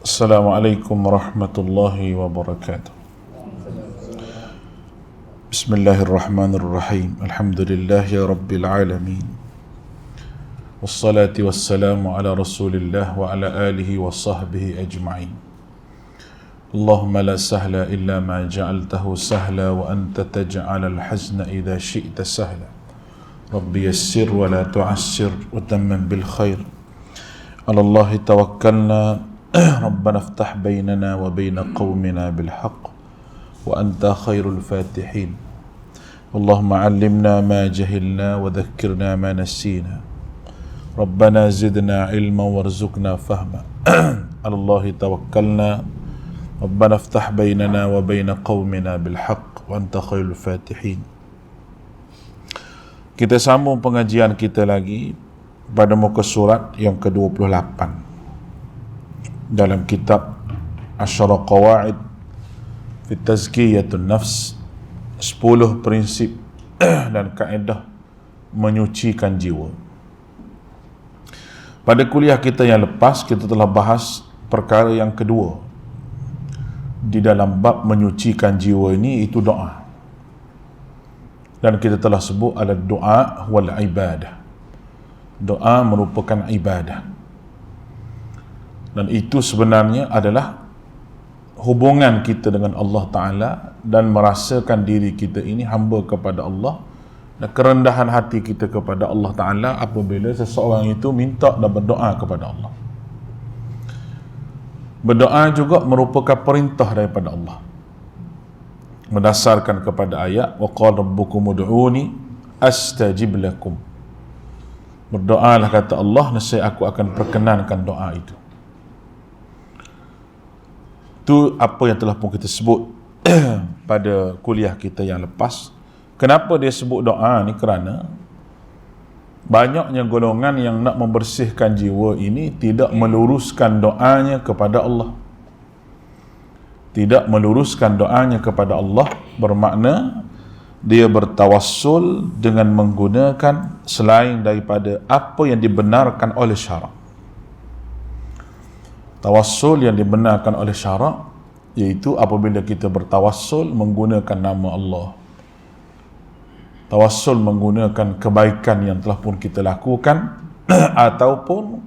Assalamualaikum warahmatullahi wabarakatuh. Bismillahirrahmanirrahim. Alhamdulillahi rabbil alamin. Wassalatu wassalamu ala rasulillah wa ala alihi wa sahbihi ajma'in. Allahumma la sahla illa ma ja'altahu sahla wa anta taj'alal hazna idha syi'ta sahla. Rabbi yassir wa la tu'assir wa tamman bil khair. Ala Allahi tawakkalna ربنا افتح بيننا وبين قومنا بالحق وأنت خير الفاتحين اللهم علمنا ما جهلنا وذكرنا ما نسينا ربنا زدنا علما وارزقنا فهما على الله توكلنا ربنا افتح بيننا وبين قومنا بالحق وأنت خير الفاتحين. Kita sambung pengajian kita lagi pada muka surat yang ke-28 dalam kitab Asyara Qawaid fi Tazkiyatun Nafs, 10 prinsip dan kaedah menyucikan jiwa. Pada kuliah kita yang lepas, kita telah bahas perkara yang kedua di dalam bab menyucikan jiwa ini, itu doa. Dan kita telah sebut ada doa wal ibadah. Doa merupakan ibadah. Dan itu sebenarnya adalah hubungan kita dengan Allah Ta'ala dan merasakan diri kita ini hamba kepada Allah, dan kerendahan hati kita kepada Allah Ta'ala apabila seseorang itu minta dan berdoa kepada Allah. Berdoa juga merupakan perintah daripada Allah, berdasarkan kepada ayat wa qala rabbukum ud'uni astajib lakum. Berdoalah, kata Allah, nescaya aku akan perkenankan doa itu. Itu apa yang telah pun kita sebut pada kuliah kita yang lepas. Kenapa dia sebut doa ni? Kerana banyaknya golongan yang nak membersihkan jiwa ini tidak meluruskan doanya kepada Allah. Tidak meluruskan doanya kepada Allah bermakna dia bertawassul dengan menggunakan selain daripada apa yang dibenarkan oleh syarak. Tawassul yang dibenarkan oleh syarak iaitu apabila kita bertawassul menggunakan nama Allah, tawassul menggunakan kebaikan yang telah pun kita lakukan ataupun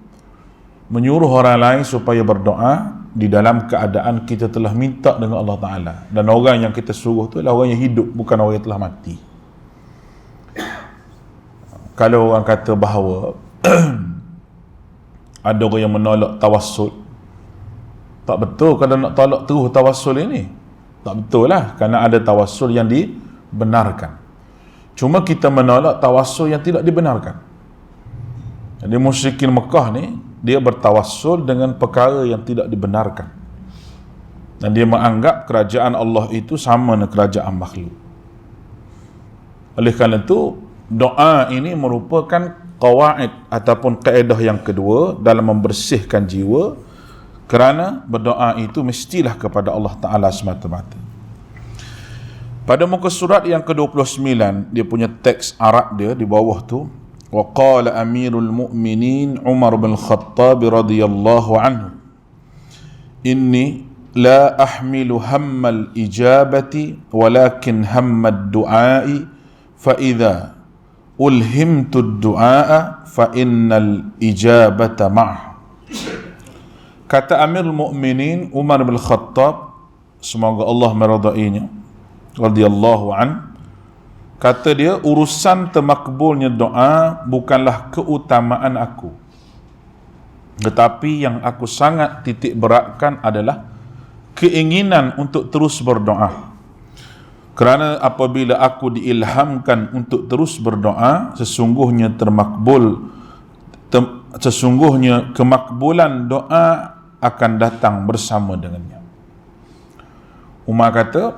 menyuruh orang lain supaya berdoa di dalam keadaan kita telah minta dengan Allah Ta'ala, dan orang yang kita suruh tu adalah orang yang hidup, bukan orang yang telah mati. Kalau orang kata bahawa ada orang yang menolak tawassul, tak betul kalau nak tolak terus tawassul ini. Tak betul lah, kerana ada tawassul yang dibenarkan. Cuma kita menolak tawassul yang tidak dibenarkan. Jadi musyrikin Mekah ni, dia bertawassul dengan perkara yang tidak dibenarkan. Dan dia menganggap kerajaan Allah itu sama dengan kerajaan makhluk. Oleh kerana itu, doa ini merupakan qawaid ataupun kaedah yang kedua dalam membersihkan jiwa, kerana berdoa itu mestilah kepada Allah Ta'ala semata-mata. Pada muka surat yang ke-29, dia punya teks Arab dia di bawah tu, wa qala amirul mu'minin Umar bin Khattab radhiyallahu anhu, inni la ahmilu hammal ijabati walakin hammad du'ai fa idza ulhimtu ad-du'a fa innal ijabata ma'ah. Kata Amirul Mukminin Umar bin Khattab, semoga Allah meridainya, radhiyallahu an, kata dia, urusan termakbulnya doa bukanlah keutamaan aku, tetapi yang aku sangat titik beratkan adalah keinginan untuk terus berdoa. Kerana apabila aku diilhamkan untuk terus berdoa, sesungguhnya sesungguhnya kemakbulan doa akan datang bersama dengannya. Umar kata,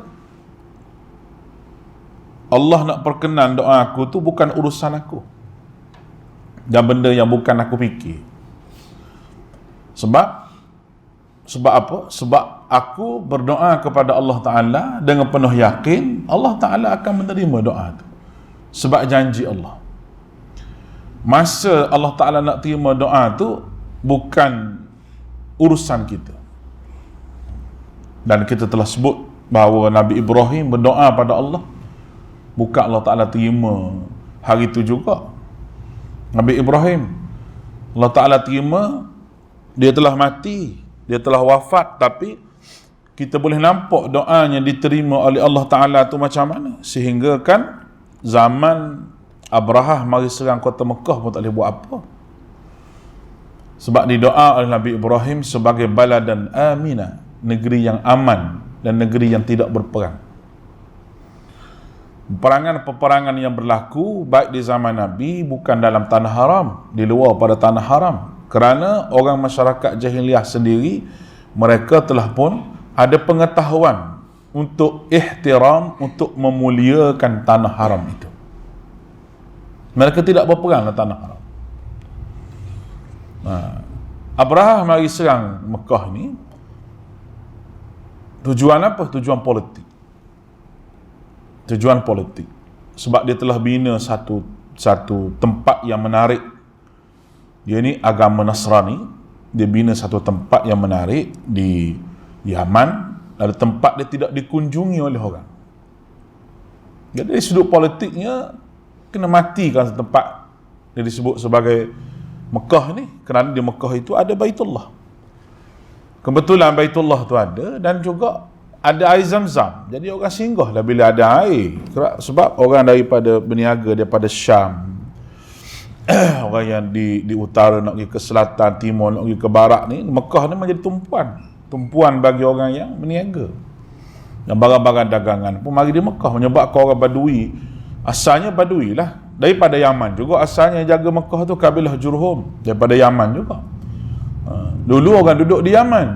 Allah nak perkenan doa aku tu bukan urusan aku, dan benda yang bukan aku fikir. Sebab apa? Sebab aku berdoa kepada Allah Ta'ala dengan penuh yakin Allah Ta'ala akan menerima doa tu, sebab janji Allah. Masa Allah Ta'ala nak terima doa tu bukan urusan kita. Dan kita telah sebut bahawa Nabi Ibrahim berdoa pada Allah, bukan Allah Ta'ala terima hari itu juga. Nabi Ibrahim, Allah Ta'ala terima, dia telah mati, dia telah wafat, tapi kita boleh nampak doanya diterima oleh Allah Ta'ala tu macam mana. Sehingga kan zaman Abrahah mari serang kota Mekah pun tak boleh buat apa. Sebab didoa oleh Nabi Ibrahim sebagai baladan amina, negeri yang aman dan negeri yang tidak berperang. Peperangan yang berlaku baik di zaman Nabi bukan dalam tanah haram, di luar pada tanah haram. Kerana orang masyarakat jahiliah sendiri, mereka telah pun ada pengetahuan untuk ihtiram, untuk memuliakan tanah haram itu. Mereka tidak berperang di tanah haram. Abrahah mari serang Mekah ni, tujuan apa? Tujuan politik. Tujuan politik. Sebab dia telah bina satu tempat yang menarik. Dia ni agama Nasrani. Dia bina satu tempat yang menarik di Yaman. Ada tempat dia tidak dikunjungi oleh orang. Jadi dari sudut politiknya, kena matikan tempat dia disebut sebagai Mekah ni. Kerana di Mekah itu ada Baitullah. Kebetulan Baitullah tu ada, dan juga ada air Zam-Zam. Jadi orang singgah lah bila ada air. Sebab orang daripada berniaga daripada Syam, orang yang di utara nak pergi ke selatan, timur nak pergi ke barat ni, Mekah ni menjadi tumpuan bagi orang yang berniaga. Dan barang-barang dagangan pun mari di Mekah, menyebabkan orang Badui, asalnya Badui lah, daripada Yaman juga. Asalnya jaga Mekah tu kabilah Jurhum, daripada Yaman juga. Dulu orang duduk di Yaman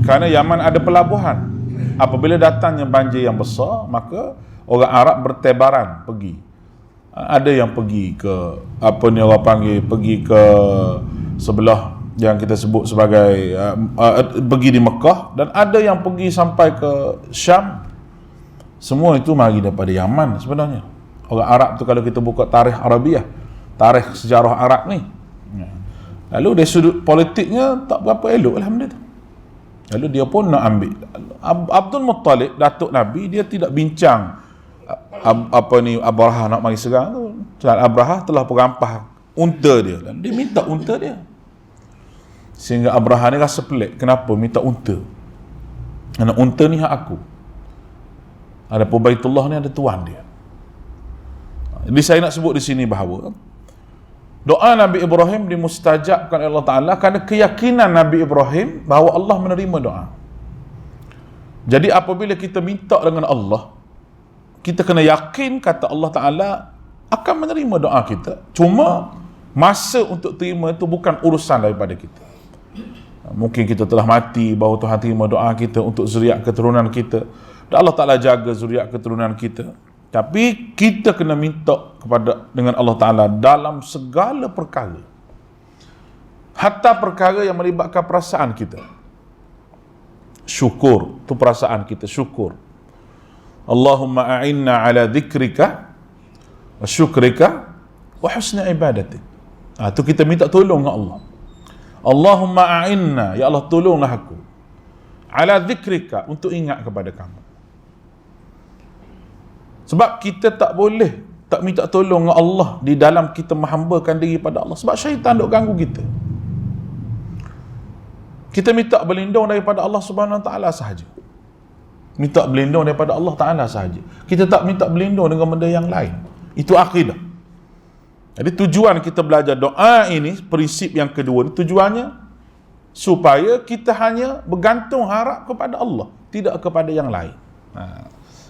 kerana Yaman ada pelabuhan. Apabila datangnya banjir yang besar, maka orang Arab bertebaran pergi. Ada yang pergi ke pergi ke sebelah yang kita sebut sebagai pergi di Mekah, dan ada yang pergi sampai ke Syam. Semua itu mari daripada Yaman sebenarnya. Orang Arab tu, kalau kita buka tarikh Arabiah, tarikh sejarah Arab ni, lalu dari sudut politiknya tak berapa elok lah benda tu. Lalu dia pun nak ambil. Abdul Muttalib, datuk Nabi, dia tidak bincang Abrahah nak mari serang tu. Abrahah telah perampas unta dia, dan dia minta unta dia. Sehingga Abrahah ni rasa pelik, kenapa minta unta? Kerana unta ni hak aku. Ada Baitullah ni ada tuan dia. Jadi saya nak sebut di sini bahawa doa Nabi Ibrahim dimustajabkan oleh Allah Ta'ala kerana keyakinan Nabi Ibrahim bahawa Allah menerima doa. Jadi apabila kita minta dengan Allah, kita kena yakin kata Allah Ta'ala akan menerima doa kita. Cuma masa untuk terima itu bukan urusan daripada kita. Mungkin kita telah mati bahawa Tuhan terima doa kita untuk zuriat keturunan kita, dan Allah Ta'ala jaga zuriat keturunan kita. Tapi kita kena minta dengan Allah Ta'ala dalam segala perkara, hatta perkara yang melibatkan perasaan kita. Syukur, tu perasaan kita, syukur. Allahumma a'inna ala dhikrika wa syukrika wa husna ibadatik. Tu kita minta tolong dengan Allah. Allahumma a'inna, ya Allah tolonglah aku, ala dhikrika, untuk ingat kepada kamu. Sebab kita tak boleh tak minta tolong dengan Allah di dalam kita menghambakan diri pada Allah. Sebab syaitan duk ganggu kita. Kita minta berlindung daripada Allah Subhanahu Wa Taala sahaja. Minta berlindung daripada Allah Ta'ala sahaja. Kita tak minta berlindung dengan benda yang lain. Itu akidah. Jadi tujuan kita belajar doa ini, prinsip yang kedua ni, tujuannya supaya kita hanya bergantung harap kepada Allah, tidak kepada yang lain.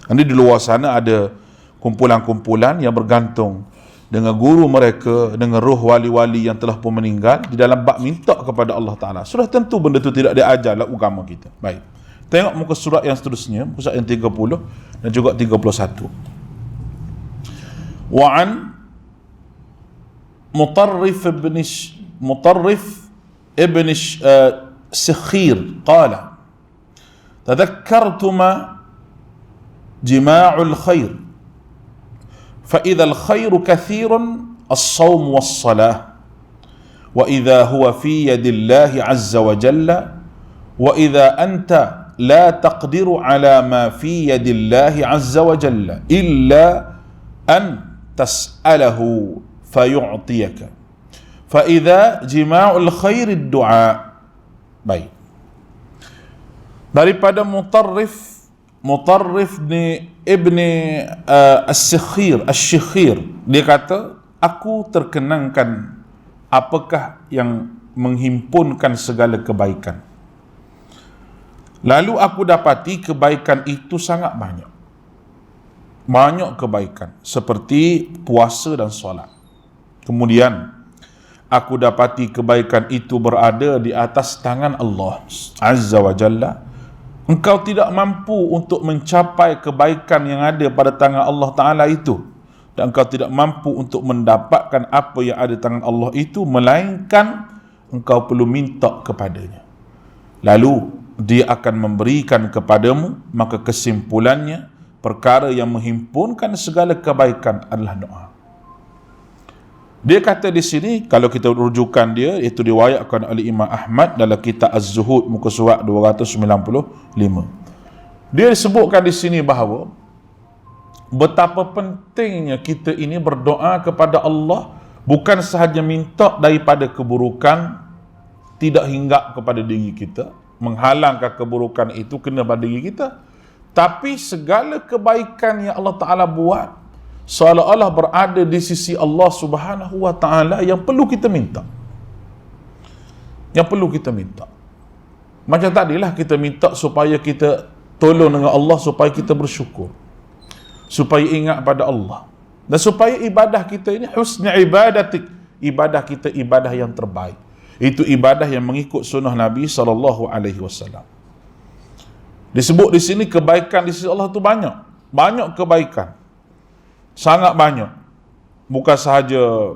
Nanti di luar sana ada kumpulan-kumpulan yang bergantung dengan guru mereka, dengan roh wali-wali yang telah pun meninggal, di dalam bab minta kepada Allah Ta'ala. Sudah tentu benda itu tidak diajar dalam agama kita. Baik, tengok muka surat yang seterusnya, muka surat yang 30 dan juga 31. Wa'an Mutarrif ibn Sikhir qala tadhakkartuma jima'ul khair فإذا الخير كثير الصوم والصلاة وإذا هو في يد الله عز وجل وإذا أنت la taqdiru ala ma fi yadillahi azza wa jalla illa an tas'alahu fayu'tiyaka fa idza jima'ul khairi du'a. Baik, daripada Mutarrif ni Ibni Asy-Syikhir, dia kata, aku terkenangkan apakah yang menghimpunkan segala kebaikan. Lalu aku dapati kebaikan itu sangat banyak. Banyak kebaikan, seperti puasa dan solat. Kemudian aku dapati kebaikan itu berada di atas tangan Allah Azza wa Jalla. Engkau tidak mampu untuk mencapai kebaikan yang ada pada tangan Allah Ta'ala itu, dan engkau tidak mampu untuk mendapatkan apa yang ada di tangan Allah itu, melainkan engkau perlu minta kepadanya. Lalu dia akan memberikan kepadamu. Maka kesimpulannya, perkara yang menghimpunkan segala kebaikan adalah doa. Dia kata di sini, kalau kita rujukan dia, itu diriwayatkan oleh Imam Ahmad dalam kitab Az-Zuhud muka surat 295. Dia sebutkan di sini bahawa betapa pentingnya kita ini berdoa kepada Allah, bukan sahaja minta daripada keburukan, tidak hinggap kepada diri kita, menghalangkan keburukan itu kena pada diri kita, tapi segala kebaikan yang Allah Ta'ala buat seolah-olah berada di sisi Allah Subhanahu wa Ta'ala, yang perlu kita minta. Yang perlu kita minta. Macam tadilah kita minta supaya kita tolong dengan Allah, supaya kita bersyukur, supaya ingat pada Allah, dan supaya ibadah kita ini husni ibadatik, ibadah kita ibadah yang terbaik. Itu ibadah yang mengikut sunnah Nabi SAW. Disebut di sini kebaikan di sisi Allah itu banyak. Banyak kebaikan. Sangat banyak. Bukan sahaja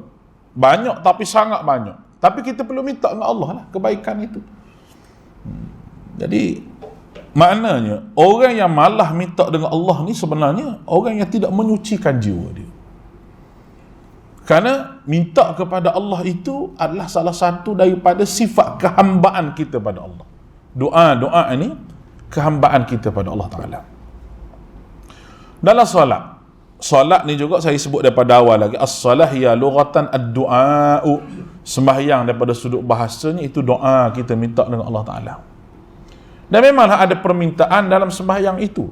banyak, tapi sangat banyak. Tapi kita perlu minta dengan Allah lah kebaikan itu. Jadi maknanya orang yang malah minta dengan Allah ni sebenarnya orang yang tidak menyucikan jiwa dia. Kerana minta kepada Allah itu adalah salah satu daripada sifat kehambaan kita pada Allah. Doa ini kehambaan kita pada Allah Ta'ala. Dalam solat ni juga saya sebut daripada awal lagi, as-salah ya lughatan ad-du'a'u, sembahyang daripada sudut bahasanya itu doa, kita minta dengan Allah Ta'ala. Dan memanglah ada permintaan dalam sembahyang itu,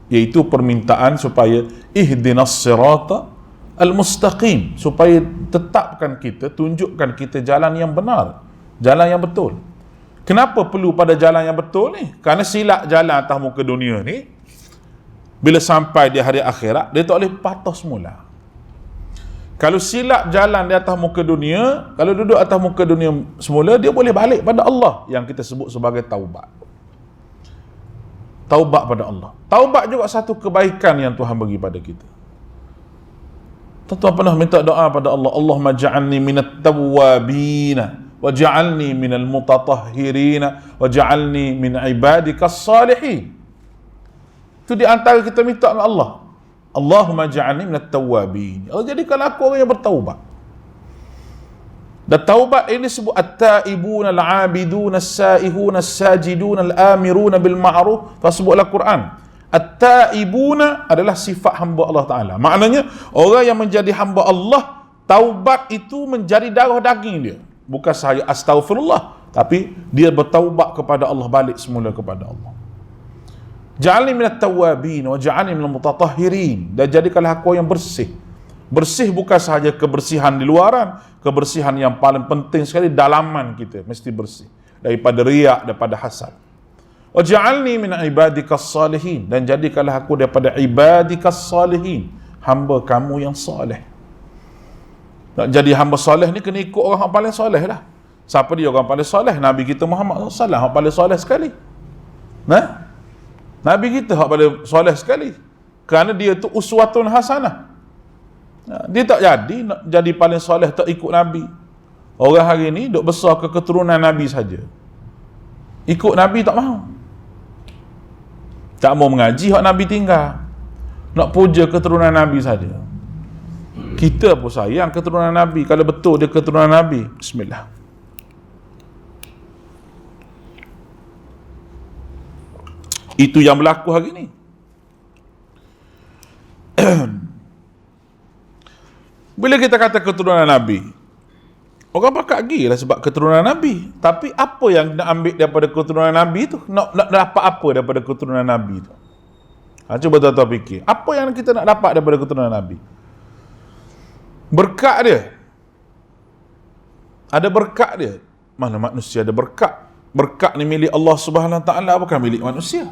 iaitu permintaan supaya ihdinas sirata al-mustaqim, supaya tetapkan kita, tunjukkan kita jalan yang benar, jalan yang betul. Kenapa perlu pada jalan yang betul ni? Kerana silap jalan atas muka dunia ni, bila sampai di hari akhirat, dia tak boleh patah semula. Kalau silap jalan di atas muka dunia, kalau duduk atas muka dunia semula, dia boleh balik pada Allah, yang kita sebut sebagai taubat. Taubat pada Allah. Taubat juga satu kebaikan yang Tuhan bagi pada kita. Tuan-tuan pernah minta doa pada Allah, Allahumma ja'alni minat tawwabina wa ja'alni minal mutatahhirina wa ja'alni min ibadikas salihin. Itu di antara kita minta dengan Allah. Allahumma ja'alni minat tawwabin. Jadikanlah aku orang yang bertaubat. Dan taubat ini disebut at-taibun al-abidun as-saihun as-sajidun al-amirun bil ma'ruf. Tersebutlah Quran. At-taibuna adalah sifat hamba Allah Ta'ala. Maknanya orang yang menjadi hamba Allah, taubat itu menjadi darah daging dia. Bukan sahaja astaghfirullah, tapi dia bertaubat kepada Allah, balik semula kepada Allah. Ja'alni minat tawwabin wa ja'alni minal mutatahhirin, dan jadikanlah aku yang bersih. Bersih bukan sahaja kebersihan di luaran, kebersihan yang paling penting sekali dalaman kita mesti bersih daripada riak, daripada hasad. Wa ja'alni min ibadikas salihin, dan jadikanlah aku daripada ibadikas salihin, hamba kamu yang soleh. Nak jadi hamba soleh ni kena ikut orang yang paling soleh lah. Siapa dia orang paling soleh? Nabi kita Muhammad SAW, yang paling soleh sekali. Nah, Nabi kita yang paling soleh sekali, kerana dia tu uswatun hasanah. Dia tak jadi nak jadi paling soleh tak ikut Nabi. Orang hari ni duk besar ke keturunan Nabi saja, ikut Nabi tak mahu. Tak mau mengaji hak Nabi tinggal, nak puja keturunan Nabi saja. Kita pun sayang keturunan Nabi, kalau betul dia keturunan Nabi. Bismillah. Itu yang berlaku hari ini. Bila kita kata keturunan Nabi, orang bakal gila sebab keturunan Nabi. Tapi apa yang nak ambil daripada keturunan Nabi tu? Nak dapat apa daripada keturunan Nabi tu? Cuba tuan-tuan fikir. Apa yang kita nak dapat daripada keturunan Nabi? Berkat dia. Ada berkat dia. Mana manusia ada berkat? Berkat ni milik Allah Subhanahu Wa Taala, bukan milik manusia.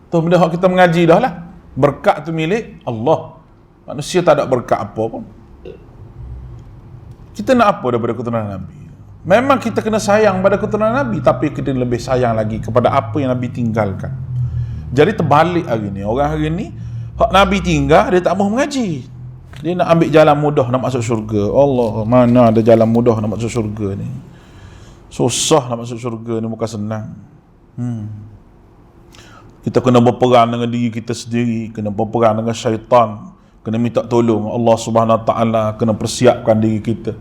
Tu benda yang kita mengaji dah lah. Berkat tu milik Allah. Manusia tak ada berkat apa pun. Kita nak apa daripada keturunan Nabi? Memang kita kena sayang pada keturunan Nabi, tapi kita lebih sayang lagi kepada apa yang Nabi tinggalkan. Jadi terbalik hari ni. Orang hari ni, hak Nabi tinggal, dia tak mahu mengaji. Dia nak ambil jalan mudah nak masuk syurga. Allah, mana ada jalan mudah nak masuk syurga ni? Susah nak masuk syurga ni, bukan senang. Kita kena berperang dengan diri kita sendiri, kena berperang dengan syaitan, kena minta tolong Allah Subhanahu Wa Taala, kena persiapkan diri kita.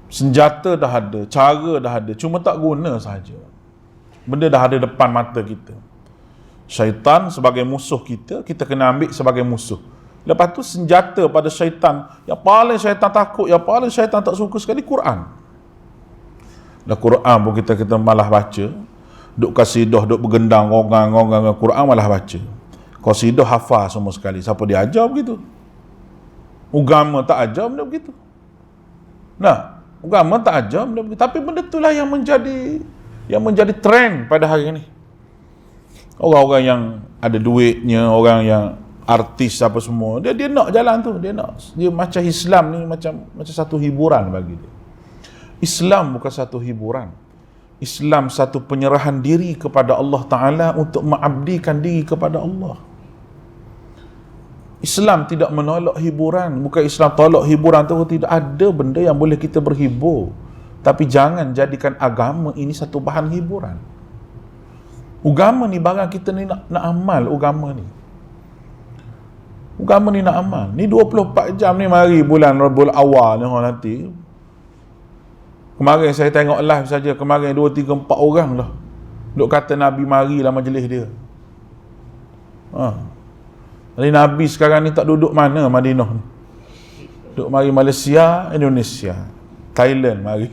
Senjata dah ada, cara dah ada, cuma tak guna saja. Benda dah ada depan mata kita. Syaitan sebagai musuh kita, kita kena ambil sebagai musuh. Lepas tu senjata pada syaitan, yang paling syaitan takut, yang paling syaitan tak suka sekali, Quran. Dah Quran pun kita malah baca. Duk kasidah, duk bergendang, ngorang Quran malah baca. Qasidah hafal semua sekali. Siapa dia ajar begitu? Agama tak ajar benda begitu. Nah, agama tak ajar benda begitu. Tapi benda itulah yang menjadi trend pada hari ini. Orang-orang yang ada duitnya, orang yang artis apa semua, dia nak jalan tu, dia macam Islam ni macam satu hiburan bagi dia. Islam bukan satu hiburan. Islam satu penyerahan diri kepada Allah Ta'ala untuk mengabdikan diri kepada Allah. Islam tidak menolak hiburan. Bukan Islam tolak hiburan tu, tidak ada benda yang boleh kita berhibur. Tapi jangan jadikan agama ini satu bahan hiburan. Agama ni barang kita ni nak amal agama ni. Agama ni nak amal. Ni 24 jam ni mari bulan Rabiul Awal ni nanti. Kemarin saya tengok live saja, kemarin 2, 3, 4 orang dah duk kata Nabi marilah majlis dia. Jadi Nabi sekarang ni tak duduk mana Madinah ni. Duduk mari Malaysia, Indonesia, Thailand mari.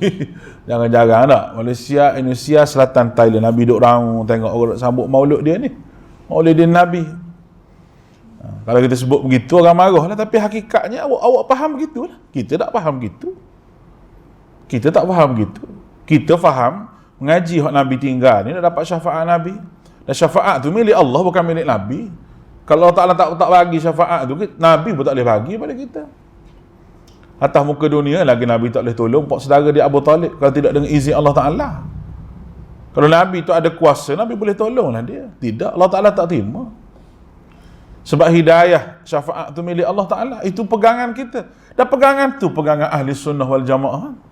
Jarang-jarang tak. Malaysia, Indonesia, Selatan Thailand. Nabi duduk raung tengok orang sambut maulud dia ni. Maulud dia Nabi. Kalau kita sebut begitu orang marah lah, tapi hakikatnya awak faham begitulah. Kita tak faham gitu. Kita tak faham gitu. Kita faham mengaji hak Nabi tinggal ni nak dapat syafaat Nabi. Dan syafaat tu milik Allah, bukan milik Nabi. Kalau Allah Ta'ala tak bagi syafaat tu, Nabi pun tak boleh bagi pada kita. Atas muka dunia lagi Nabi tak boleh tolong pak saudara dia Abu Talib kalau tidak dengan izin Allah Ta'ala. Kalau Nabi tu ada kuasa, Nabi boleh tolonglah dia. Tidak, Allah Ta'ala tak terima. Sebab hidayah syafaat tu milik Allah Ta'ala. Itu pegangan kita. Dan pegangan tu pegangan ahli sunnah wal jamaah.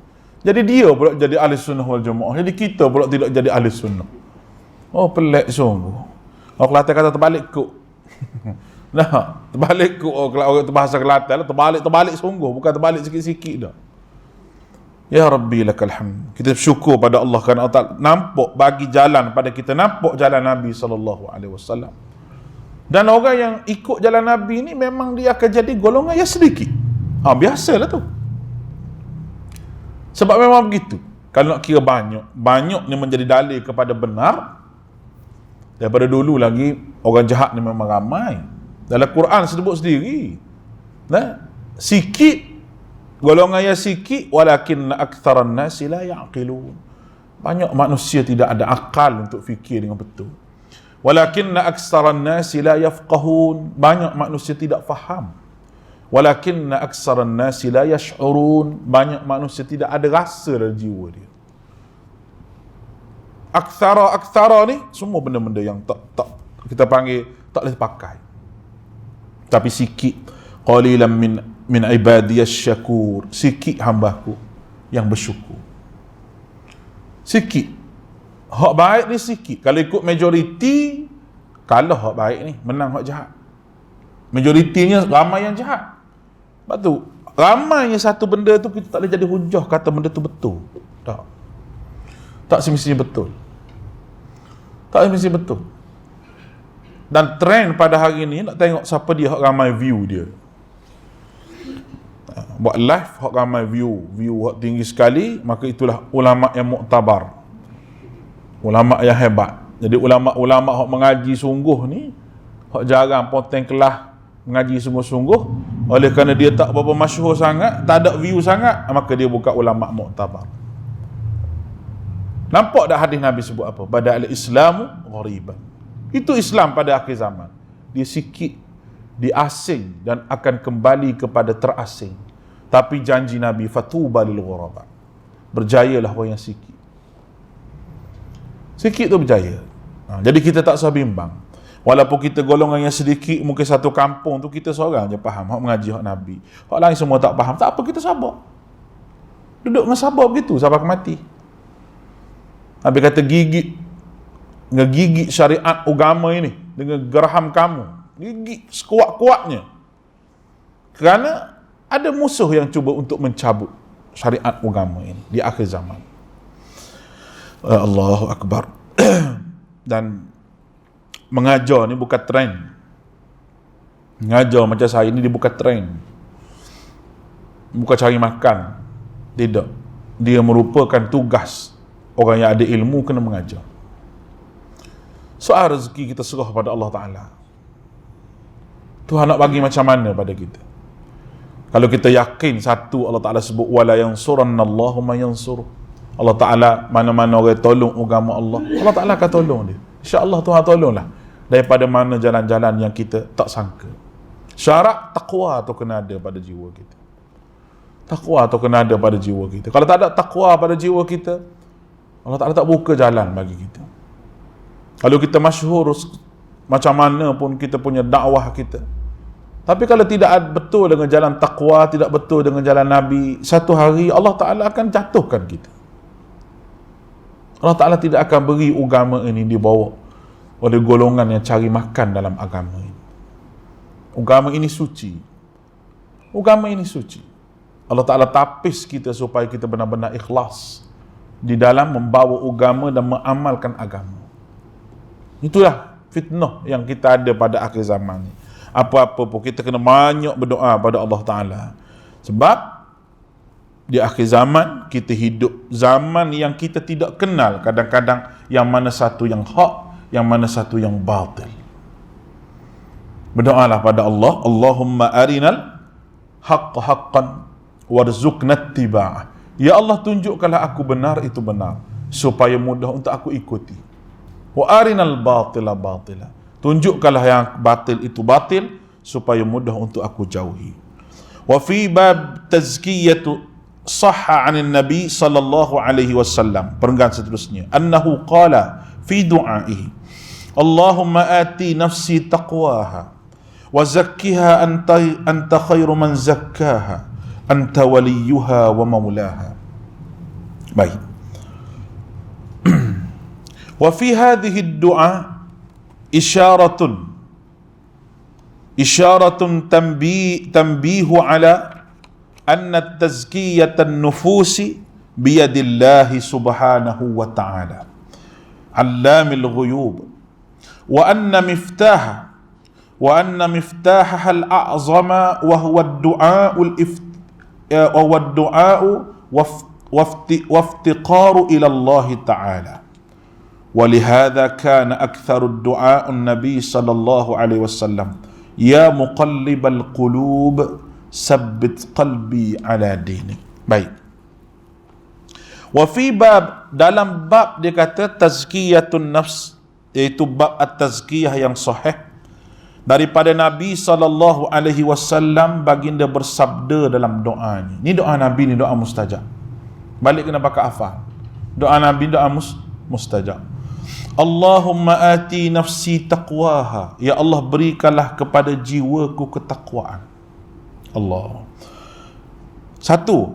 Jadi dia pula jadi ahli sunnah wal jamaah. Jadi kita pula tidak jadi ahli sunnah. Oh, pelik sungguh. Orang Kelantan kata terbalik kuk. Nah, terbalik kuk. Kalau orang tu bahasa Kelantan lah, terbalik sungguh. Bukan terbalik sikit-sikit dah. Ya Rabbi lakal hamd. Kita bersyukur pada Allah kerana Allah nampak bagi jalan pada kita, nampak jalan Nabi SAW. Dan orang yang ikut jalan Nabi ni memang dia akan jadi golongan yang sedikit. Biasalah tu. Sebab memang begitu. Kalau nak kira banyak ni menjadi dalil kepada benar. Daripada dulu lagi orang jahat ni memang ramai. Dalam Quran sebut sendiri. Sikit, golongan yang sikit, walakinna aktsaran nasi la ya'qilun. Banyak manusia tidak ada akal untuk fikir dengan betul. Walakinna aktsaran nasi la yafqahun. Banyak manusia tidak faham. Walakinna aktsaran nasi la yash'urun. Banyak manusia tidak ada rasa dalam jiwa dia. Aktsara ni semua benda-benda yang tak kita panggil tak boleh pakai. Tapi sikit, qalilan min ibadiyasy syakur. Sikit hamba-Ku yang bersyukur. Sikit. Hak baik ni sikit. Kalau ikut majoriti, kalah hak baik ni, menang hak jahat. Majoritinya ramai yang jahat. Sebab tu, ramainya satu benda tu kita tak boleh jadi hujah kata benda tu betul. Tak semestinya betul. Tak mesti betul. Dan trend pada hari ni nak tengok siapa dia hak ramai view dia. Buat live hak ramai view hak tinggi sekali, maka itulah ulama yang muktabar, ulama yang hebat. Jadi ulama-ulama hak mengaji sungguh ni, hak jarang ponteng kelas mengaji sungguh-sungguh, oleh kerana dia tak berapa masyhur sangat, tak ada view sangat, maka dia bukan ulama muktabar. Nampak tak hadis Nabi sebut apa? Bada al-Islamu ghariban. Itu Islam pada akhir zaman. Dia sikit, dia asing dan akan kembali kepada terasing. Tapi janji Nabi, fatuba lil ghuraba. Berjayalah orang yang sikit. Sikit tu berjaya. Jadi kita tak usah bimbang. Walaupun kita golongan yang sedikit, mungkin satu kampung tu kita seorang je faham hak mengaji hak Nabi. Hak lain semua tak faham. Tak apa, kita sabar. Duduk dengan sabar begitu sampai mati. Nabi kata ngegigit syariat agama ini dengan geraham kamu. Gigit sekuat-kuatnya. Kerana ada musuh yang cuba untuk mencabut syariat agama ini di akhir zaman. Allahu Akbar. Dan mengajar ni bukan trend. Mengajar macam saya ni dia bukan trend. Bukan cari makan. Tidak. Dia merupakan tugas. Orang yang ada ilmu kena mengajar. Soal rezeki kita serah pada Allah Ta'ala. Tuhan nak bagi macam mana pada kita? Kalau kita yakin satu, Allah Ta'ala sebut wala yansurannallahu man yansur. Allah Ta'ala mana-mana orang tolong agama Allah, Allah Ta'ala akan tolong dia. InsyaAllah Tuhan tolonglah daripada mana jalan-jalan yang kita tak sangka. Syarat takwa tu kena ada pada jiwa kita. Takwa tu kena ada pada jiwa kita. Kalau tak ada takwa pada jiwa kita, Allah Ta'ala tak buka jalan bagi kita. Kalau kita masyhur macam mana pun kita punya dakwah kita, tapi kalau tidak betul dengan jalan takwa, tidak betul dengan jalan Nabi, satu hari Allah Ta'ala akan jatuhkan kita. Allah Ta'ala tidak akan beri agama ini dibawa oleh golongan yang cari makan dalam agama ini. Agama ini suci. Agama ini suci. Allah Ta'ala tapis kita supaya kita benar-benar ikhlas di dalam membawa agama dan mengamalkan agama. Itulah fitnah yang kita ada pada akhir zaman ni. Apa-apa pun kita kena banyak berdoa pada Allah Ta'ala. Sebab di akhir zaman kita hidup zaman yang kita tidak kenal kadang-kadang yang mana satu yang hak, yang mana satu yang batil. Berdoalah pada Allah, Allahumma arinal haqqa haqqan warzuqna ittiba'ah. Ya Allah, tunjukkanlah aku benar itu benar supaya mudah untuk aku ikuti. Wa arinal batila batila. Tunjukkanlah yang batil itu batil supaya mudah untuk aku jauhi. Wa fi bab tazkiyatu sahha 'anil nabi sallallahu alaihi wasallam. Perenggan seterusnya, annahu qala fi du'aihi, Allahumma ati nafsi taqwaha wa zakkiha anta khairu man zakkaha anta waliyuha wa maulaha. Baik. Wa fi hadhihi ad-du'a isyaratun tanbihu ala anna tazkiyata an-nufusi biyadillahi subhanahu wa ta'ala allamil ghuyub wa anna miftahaha al-a'zama wa huwa ad-du'a waftiqaru ila Allah ta'ala. ولهذا كان أكثر الدعاء النبي صلى الله عليه وسلم يا مقلب القلوب ثبت قلبي على دينك. Baik. Wa fi bab, dalam bab dia kata tazkiyatun nafs, iaitu bab at-tazkiyah yang sahih daripada Nabi sallallahu alaihi wasallam. Baginda bersabda dalam doanya. Ni doa Nabi, ni doa mustajab. Balik kena pakai hafal. Doa Nabi doa mustajab. Allahumma ati nafsi taqwaha. Ya Allah, berikanlah kepada jiwaku ketakwaan. Allah. Satu,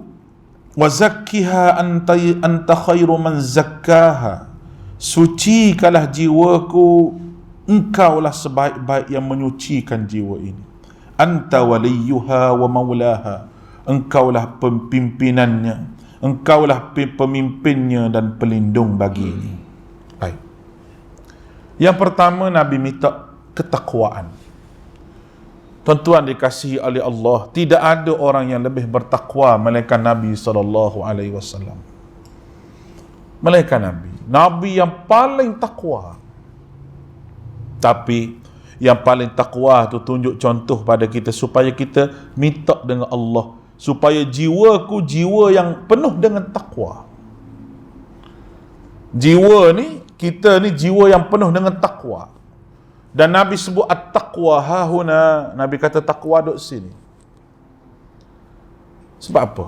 wa zakkiha anta khairu man zakkaha. Sucikanlah jiwaku, engkaulah sebaik-baik yang menyucikan jiwa ini. Anta waliyuha wa maulaha. Engkaulah pimpinannya, engkaulah pemimpinnya dan pelindung baginya. Baik. Yang pertama, Nabi minta ketakwaan. Tuan-tuan dikasihi oleh Allah, tidak ada orang yang lebih bertakwa melainkan Nabi SAW. Melainkan Nabi. Nabi yang paling takwa. Tapi yang paling takwa tu tunjuk contoh pada kita supaya kita minta dengan Allah, supaya jiwaku jiwa yang penuh dengan takwa. Jiwa ni, kita ni jiwa yang penuh dengan takwa. Dan Nabi sebut at-taqwa hahuna. Nabi kata takwa duduk sini. Sebab apa?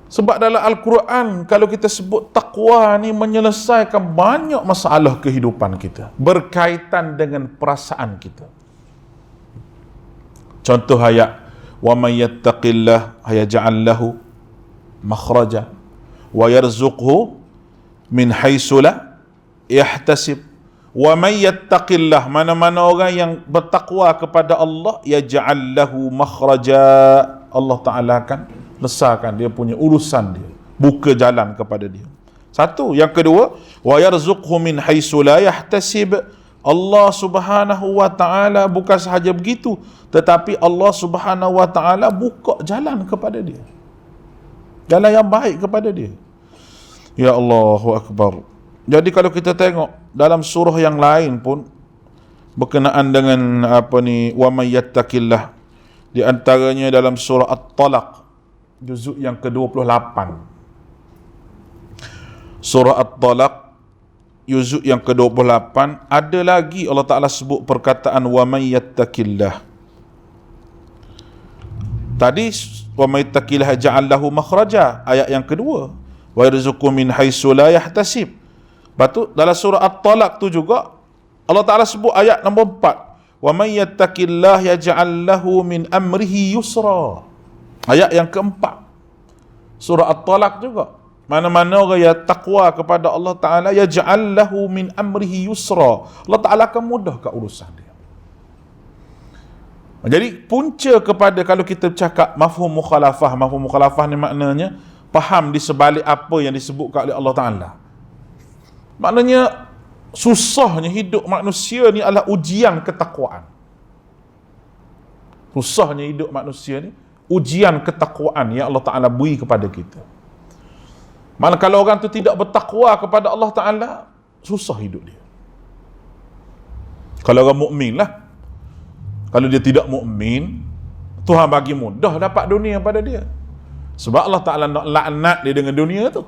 Sebab dalam Al-Quran, kalau kita sebut takwa ni menyelesaikan banyak masalah kehidupan kita, berkaitan dengan perasaan kita. Contoh ayat, wa may yattaqillah yaj'al lahu makhraja wa yarzuqhu min haitsu la yahtasib. Wa may yattaqillah, mana-mana orang yang bertakwa kepada Allah, yaj'al lahu makhraja, Allah Ta'ala akan lesarkan dia punya urusan dia, buka jalan kepada dia. Satu. Yang kedua, wa yarzuqhu min haitsu la yahtasib, Allah Subhanahu wa Ta'ala bukan sahaja begitu, tetapi Allah Subhanahu wa Ta'ala buka jalan kepada dia, jalan yang baik kepada dia. Ya Allahu Akbar. Jadi kalau kita tengok dalam surah yang lain pun berkenaan dengan wa may yattaqillah, di antaranya dalam surah At-Talaq juzuk yang ke-28. Surah At-Talaq juzuk yang ke-28 ada lagi Allah Ta'ala sebut perkataan wa may yattaqillah. Tadi wa may yattaqillah ja'al lahu makhraja, ayat yang kedua, wa yarzuqhu min haitsu la yahtasib. Lepas tu dalam surah At-Talaq tu juga Allah Ta'ala sebut ayat nombor 4, wa may yattaqillah yaj'al lahu min amrihi yusra. Ayat yang keempat surah At-Talaq juga, mana-mana orang yang takwa kepada Allah Ta'ala, yaj'al lahu min amrihi yusra, Allah Ta'ala akan mudahkan urusan dia. Jadi punca kepada, kalau kita cakap mafhum mukhalafah ni maknanya faham di sebalik apa yang disebutkan oleh Allah Ta'ala. Maknanya susahnya hidup manusia ni adalah ujian ketakwaan. Susahnya hidup manusia ni ujian ketakwaan yang Allah Ta'ala beri kepada kita. Malah kalau orang tu tidak bertakwa kepada Allah Ta'ala, susah hidup dia. Kalau orang mukmin lah. Kalau dia tidak mukmin, Tuhan bagi mudah dapat dunia pada dia. Sebab Allah Ta'ala nak laknat dia dengan dunia tu.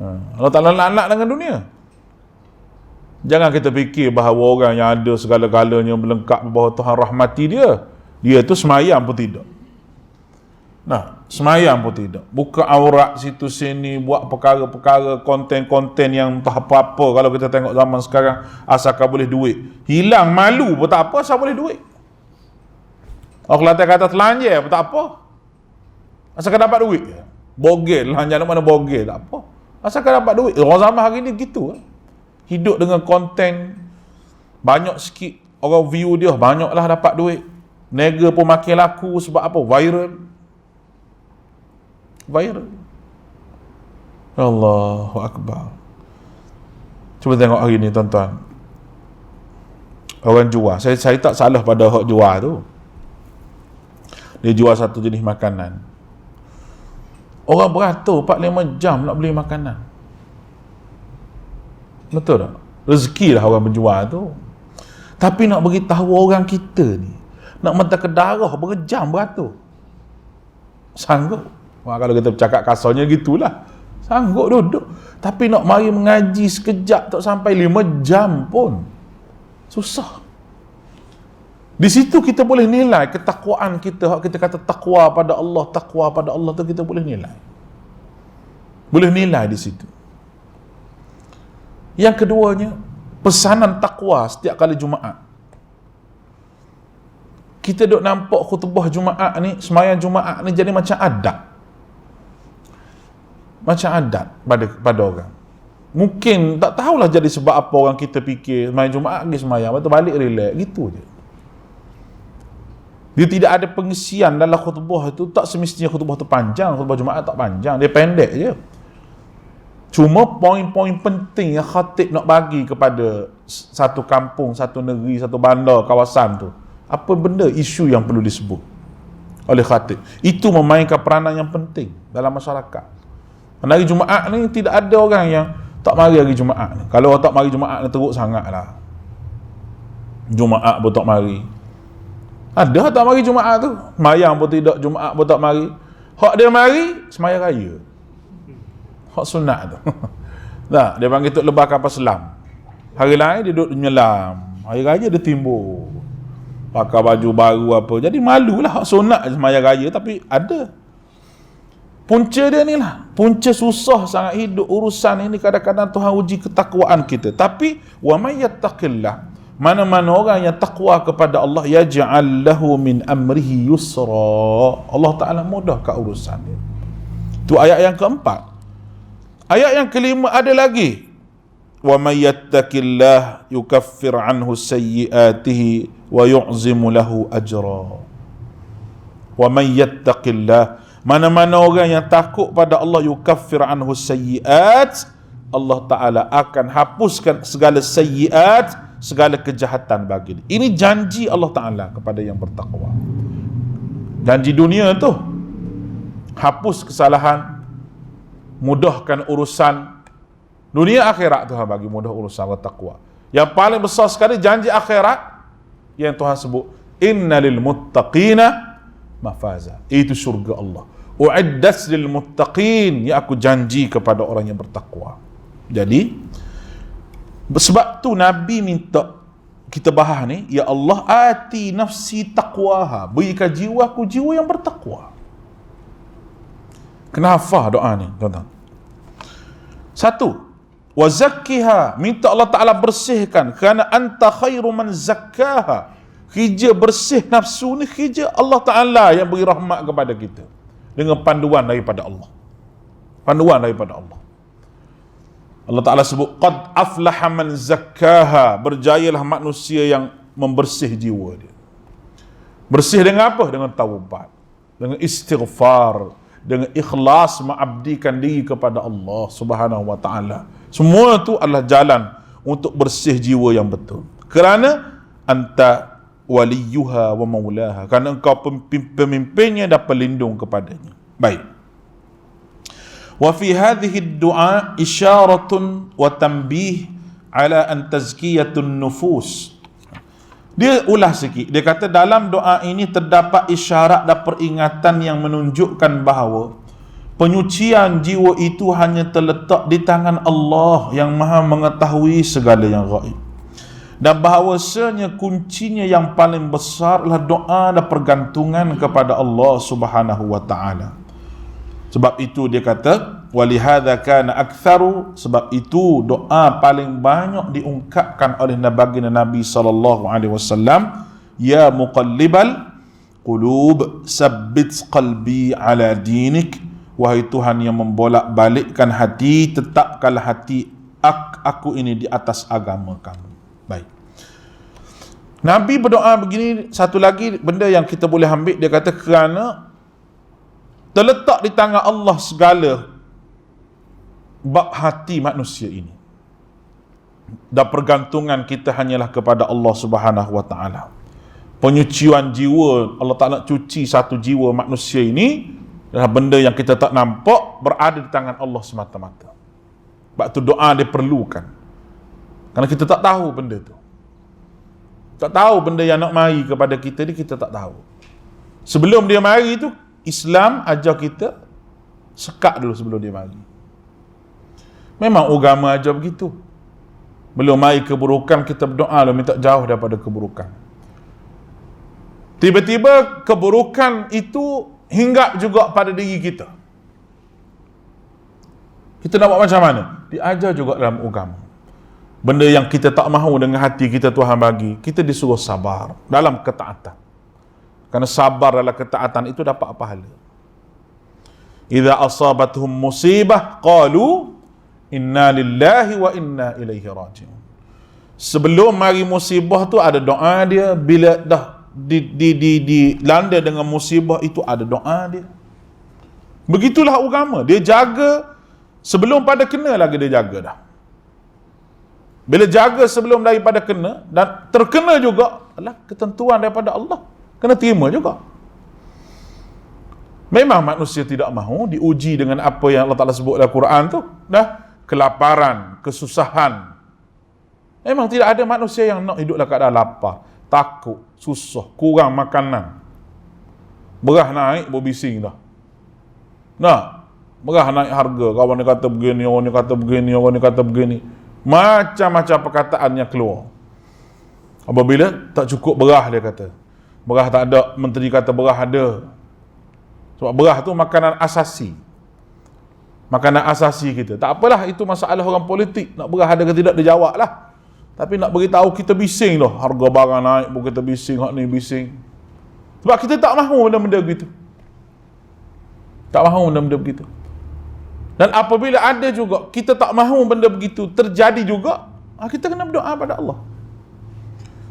Allah Ta'ala laknat dengan dunia. Jangan kita fikir bahawa orang yang ada segala-galanya melengkap bahawa Tuhan rahmati dia. Dia tu semayang pun tidak. Nah, semayang pun tidak. Buka aurat situ sini, buat perkara-perkara, konten-konten yang entah apa-apa. Kalau kita tengok zaman sekarang, asalkan boleh duit. Hilang malu pun tak apa, asal boleh duit. Orang Kelantan kata telanjang pun tak apa, asalkan dapat duit. Bogel, telanjang mana bogel, tak apa, asalkan dapat duit. Orang zaman hari ni gitu. Hidup dengan konten, banyak sikit orang view dia, banyaklah dapat duit. Nega pun makin laku sebab apa? Viral. Allahu Akbar. Cuba tengok hari ni tuan-tuan. Orang jual. Saya tak salah pada orang jual tu. Dia jual satu jenis makanan. Orang beratur 4-5 jam nak beli makanan. Betul tak? Rezeki lah orang berjual tu. Tapi nak beritahu orang kita ni, nak mentah ke darah berjam beratur. Sanggup. Wah, kalau kita bercakap kasarnya gitulah. Sanggup duduk. Tapi nak mari mengaji sekejap tak sampai 5 jam pun susah. Di situ kita boleh nilai ketakwaan kita. Kita kata takwa pada Allah tu kita boleh nilai. Boleh nilai di situ. Yang keduanya, pesanan takwa setiap kali Jumaat. Kita duk nampak khutbah Jumaat ni, sembahyang Jumaat ni jadi macam adat. Macam adat pada orang. Mungkin tak tahulah jadi sebab apa orang kita fikir sembahyang Jumaat pergi sembahyang, lepas tu balik relax, gitu je. Dia tidak ada pengisian dalam khutbah itu. Tak semestinya khutbah tu panjang, khutbah Jumaat tak panjang, dia pendek je. Cuma poin-poin penting yang khatib nak bagi kepada satu kampung, satu negeri, satu bandar, kawasan tu, apa benda isu yang perlu disebut oleh khatib, itu memainkan peranan yang penting dalam masyarakat. Hari Jumaat ni tidak ada orang yang tak mari hari Jumaat ni. Kalau tak mari Jumaat ni teruk sangatlah. Jumaat pun tak mari. Ada tak mari Jumaat tu, sembahyang pun tidak, Jumaat pun tak mari. Hak dia mari sembahyang raya, hak sunat tu. Nah, dia panggil tu lebar kapal selam. Hari lain dia duduk menyelam, hari raya dia timbul, pakai baju baru apa. Jadi malulah, hak sunat sembahyang raya. Tapi ada punca dia ni lah, punca susah sangat hidup urusan ini. Kadang-kadang Tuhan uji ketakwaan kita. Tapi wa may yattaqillah, mana-mana orang yang takwa kepada Allah, yaj'al lahu min amrihi yusra, Allah Ta'ala mudahkan urusan dia. Itu ayat yang keempat. Ayat yang kelima ada lagi, wa may yattaqillah yukaffir anhu sayyiatihi wa yu'zimu lahu ajra. Wa may yattaqillah, mana-mana orang yang takut pada Allah, yukaffir anhu sayyiat, Allah Ta'ala akan hapuskan segala sayyiat, segala kejahatan bagi dia. Ini janji Allah Ta'ala kepada yang bertakwa. Janji dunia tu, hapus kesalahan, mudahkan urusan dunia akhirat. Tuhan bagi mudah urusan orang takwa. Yang paling besar sekali janji akhirat yang Tuhan sebut, innalil muttaqina mafaza, itu syurga Allah. U'iddat lil muttaqin, ya aku janji kepada orang yang bertakwa. Jadi sebab tu Nabi minta kita bahas ni, ya Allah ati nafsi taqwaha, berikan jiwaku jiwa yang bertakwa. Kenapa doa ni, tuan-tuan? Satu, wa zakkiha, minta Allah Ta'ala bersihkan, kerana anta khairu man zakkaha. Kerja bersih nafsu ni kerja Allah Ta'ala yang beri rahmat kepada kita dengan panduan daripada Allah. Panduan daripada Allah. Allah Ta'ala sebut qad aflaha man zakkaha, berjayalah manusia yang membersih jiwa dia. Bersih dengan apa? Dengan taubat, dengan istighfar, dengan ikhlas mengabdikan diri kepada Allah Subhanahu wa Ta'ala. Semua tu adalah jalan untuk bersih jiwa yang betul. Kerana anta waliyuha wa maulaha, kerana engkau pemimpinnya dan pelindung kepadanya. Baik. Wa fi hadhihi ad-du'a isyaratun wa tanbih ala an tazkiyatun nufus. Dia ulah sikit. Dia kata dalam doa ini terdapat isyarat dan peringatan yang menunjukkan bahawa penyucian jiwa itu hanya terletak di tangan Allah yang Maha mengetahui segala yang gaib. Dan bahawasanya kuncinya yang paling besar adalah doa dan pergantungan kepada Allah Subhanahu wa Ta'ala. Sebab itu dia kata, walihadza kana aktsaru, sebab itu doa paling banyak diungkapkan oleh baginda Nabi sallallahu alaihi wasallam, ya muqallibal qulub sabbit qalbi ala dinik, wahai Tuhan yang membolak-balikkan hati, tetapkanlah hati aku ini di atas agama kamu. Baik. Nabi berdoa begini. Satu lagi benda yang kita boleh ambil, dia kata kerana terletak di tangan Allah segala bab hati manusia ini, dan pergantungan kita hanyalah kepada Allah Subhanahu wa Ta'ala. Penyucian jiwa, Allah Ta'ala cuci satu jiwa manusia ini, adalah benda yang kita tak nampak, berada di tangan Allah semata-mata. Sebab tu doa diperlukan, kerana kita tak tahu benda tu. Tak tahu benda yang nak mari kepada kita ni, kita tak tahu. Sebelum dia mari tu, Islam ajar kita sekat dulu sebelum dia mari. Memang agama ajar begitu. Belum mari keburukan, kita berdoa lah, minta jauh daripada keburukan. Tiba-tiba keburukan itu hinggap juga pada diri kita. Kita nak buat macam mana? Diajar juga dalam agama. Benda yang kita tak mahu dengan hati kita Tuhan bagi, kita disuruh sabar dalam ketaatan. Kerana sabar dalam ketaatan itu dapat pahala. Idza asabatuhum musibah qalu inna lillahi wa inna ilaihi raji'un. Sebelum mari musibah tu ada doa dia, bila dah dilanda dengan musibah itu ada doa dia. Begitulah agama. Dia jaga Sebelum pada kena lagi dia jaga dah. Bila jaga sebelum daripada kena dan terkena juga adalah ketentuan daripada Allah. Kena terima juga. Memang manusia tidak mahu diuji dengan apa yang Allah Ta'ala sebut dalam Quran tu. Dah, kelaparan, kesusahan. Memang tidak ada manusia yang nak hidup dalam keadaan lapar, takut, susah, kurang makanan. Beras naik, berbising dah. Nah, beras naik harga. Kawan ni kata begini, orang ni kata begini, orang ni kata begini. Macam-macam perkataan yang keluar. Apabila tak cukup beras, dia kata. Beras tak ada, menteri kata beras ada. Sebab beras tu makanan asasi. Makanan asasi kita. Tak apalah, itu masalah orang politik. Nak beras ada ke tidak, dia jawab lah. Tapi nak beritahu kita bising dah. Harga barang naik pun kita bising, hak ni bising. Sebab kita tak mahu benda-benda begitu. Tak mahu benda-benda begitu. Dan apabila ada juga, kita tak mahu benda begitu terjadi juga, kita kena berdoa pada Allah.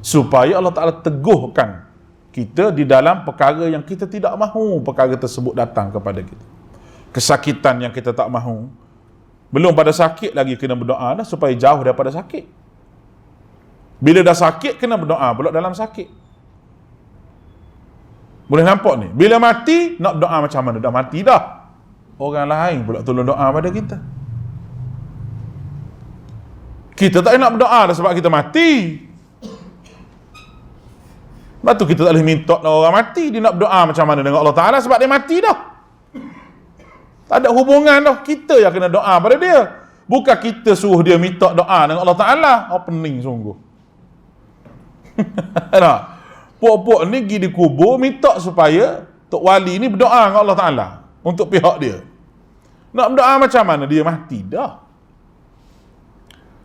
Supaya Allah Ta'ala teguhkan kita di dalam perkara yang kita tidak mahu perkara tersebut datang kepada kita. Kesakitan yang kita tak mahu. Belum pada sakit lagi kena berdoa dah supaya jauh daripada sakit. Bila dah sakit kena berdoa pula dalam sakit. Boleh nampak ni? Bila mati nak berdoa macam mana? Dah mati dah. Orang lain pula tolong doa pada kita. Kita tak nak berdoa dah sebab kita mati. Sebab tu kita tak boleh minta orang mati. Dia nak berdoa macam mana dengan Allah Ta'ala sebab dia mati dah. Tak ada hubungan dah. Kita yang kena doa pada dia. Bukan kita suruh dia minta doa dengan Allah Ta'ala. Oh, pening sungguh. Nah, puak-puak ni pergi di kubur minta supaya Tok Wali ni berdoa dengan Allah Ta'ala untuk pihak dia. Nak berdoa macam mana? Dia mati dah.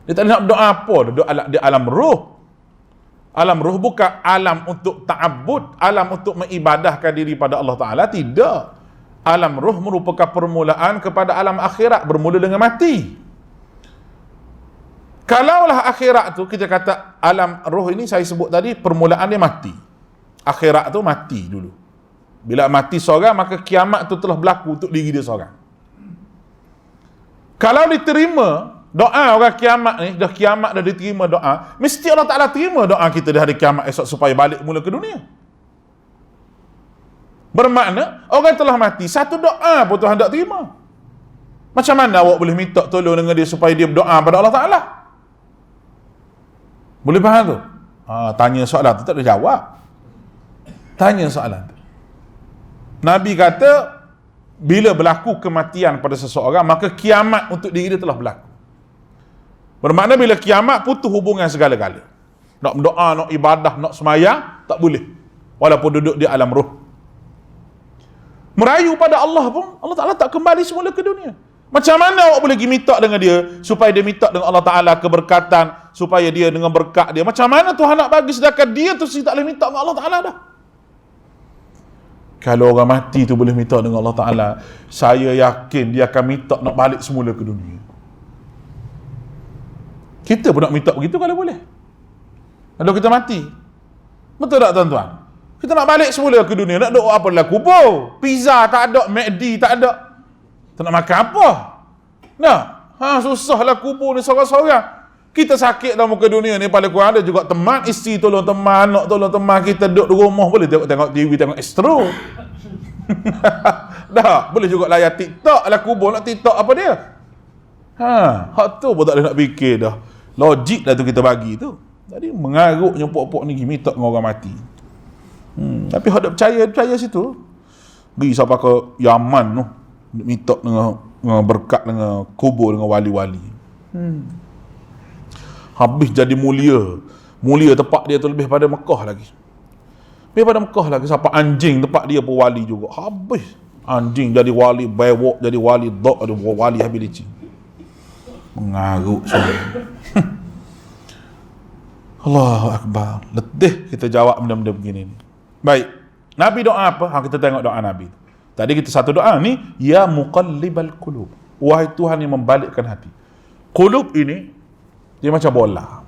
Dia tak nak berdoa apa? Dia alam roh. Alam roh bukan alam untuk ta'abbud, alam untuk mengibadahkan diri pada Allah Ta'ala. Tidak. Alam roh merupakan permulaan kepada alam akhirat, bermula dengan mati. Kalaulah akhirat tu, kita kata alam roh ini saya sebut tadi, permulaan dia mati. Akhirat tu mati dulu. Bila mati seorang, maka kiamat tu telah berlaku untuk diri dia seorang. Kalau diterima doa orang kiamat ni, dah kiamat dah diterima doa, mesti Allah Ta'ala terima doa kita di hari kiamat esok supaya balik mula ke dunia. Bermakna, orang telah mati, satu doa pun Tuhan tak terima. Macam mana awak boleh minta tolong dengan dia supaya dia berdoa pada Allah Ta'ala? Boleh faham tu? Tanya soalan tu tak ada jawab. Tanya soalan tu. Nabi kata, bila berlaku kematian pada seseorang, maka kiamat untuk diri dia telah berlaku. Bermakna bila kiamat, putus hubungan segala-gala. Nak berdoa, nak ibadah, nak semayang, tak boleh. Walaupun duduk di alam roh. Merayu pada Allah pun, Allah Ta'ala tak kembali semula ke dunia. Macam mana awak boleh pergi minta dengan dia, supaya dia minta dengan Allah Ta'ala keberkatan, supaya dia dengan berkat dia. Macam mana Tuhan nak bagi sedangkan dia tu tak boleh minta dengan Allah Ta'ala dah. Kalau orang mati tu boleh minta dengan Allah Ta'ala, saya yakin dia akan minta nak balik semula ke dunia. Kita pun nak minta begitu kalau boleh. Kalau kita mati. Betul tak tuan-tuan? Kita nak balik semula ke dunia. Nak duduk apa dalam kubur? Pizza tak ada, McD tak ada. Tak nak makan apa? Nah, susahlah kubur ni seorang-seorang. Kita sakit dalam muka dunia ni, paling kurang ada juga teman, isteri tolong teman, anak tolong teman, kita duduk di rumah, boleh tengok TV, tengok Astro. Dah, boleh juga layar TikTok, lah kubur nak TikTok apa dia? Hak tu pun tak boleh nak fikir dah. Logik dah tu kita bagi tu. Jadi mengaruknya pok-pok ni minta dengan orang mati. Tapi hak tak percaya situ. Pergi sampai ke Yaman tu, minta dengan berkat dengan kubur dengan wali-wali. Habis jadi mulia. Mulia tempat dia tu lebih pada Mekah lagi. Lebih pada Mekah lagi. Sampai anjing tempat dia pun wali juga. Habis. Anjing jadi wali, bewok jadi wali, dog ada wali habis licin. Mengaruk semua. Allahu Akbar. Letih kita jawab benda-benda begini ni. Baik. Nabi doa apa? Kita tengok doa Nabi. Tadi kita satu doa ni, ya muqallibal qulub. Wahai Tuhan yang membalikkan hati. Qulub ini dia macam bola.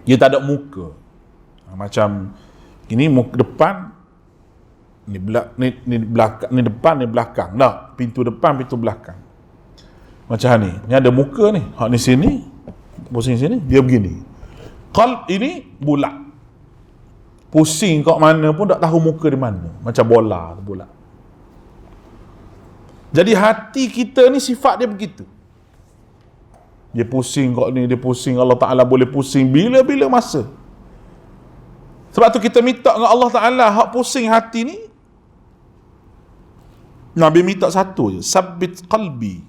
Dia tak ada muka. Macam ini muka depan, ni belakang, ni depan, ni belakang. Dah, pintu depan, pintu belakang. Macam ni. Ni ada muka ni. Hak ni sini. Pusing sini. Dia begini. Qalb ini bulat. Pusing kat mana pun tak tahu muka di mana. Macam bola bulat. Jadi hati kita ni sifat dia begitu. Dia pusing kat ni, dia pusing. Allah Ta'ala boleh pusing bila-bila masa. Sebab tu kita minta dengan Allah Ta'ala hak pusing hati ni. Nabi minta satu je. Sabbit qalbi.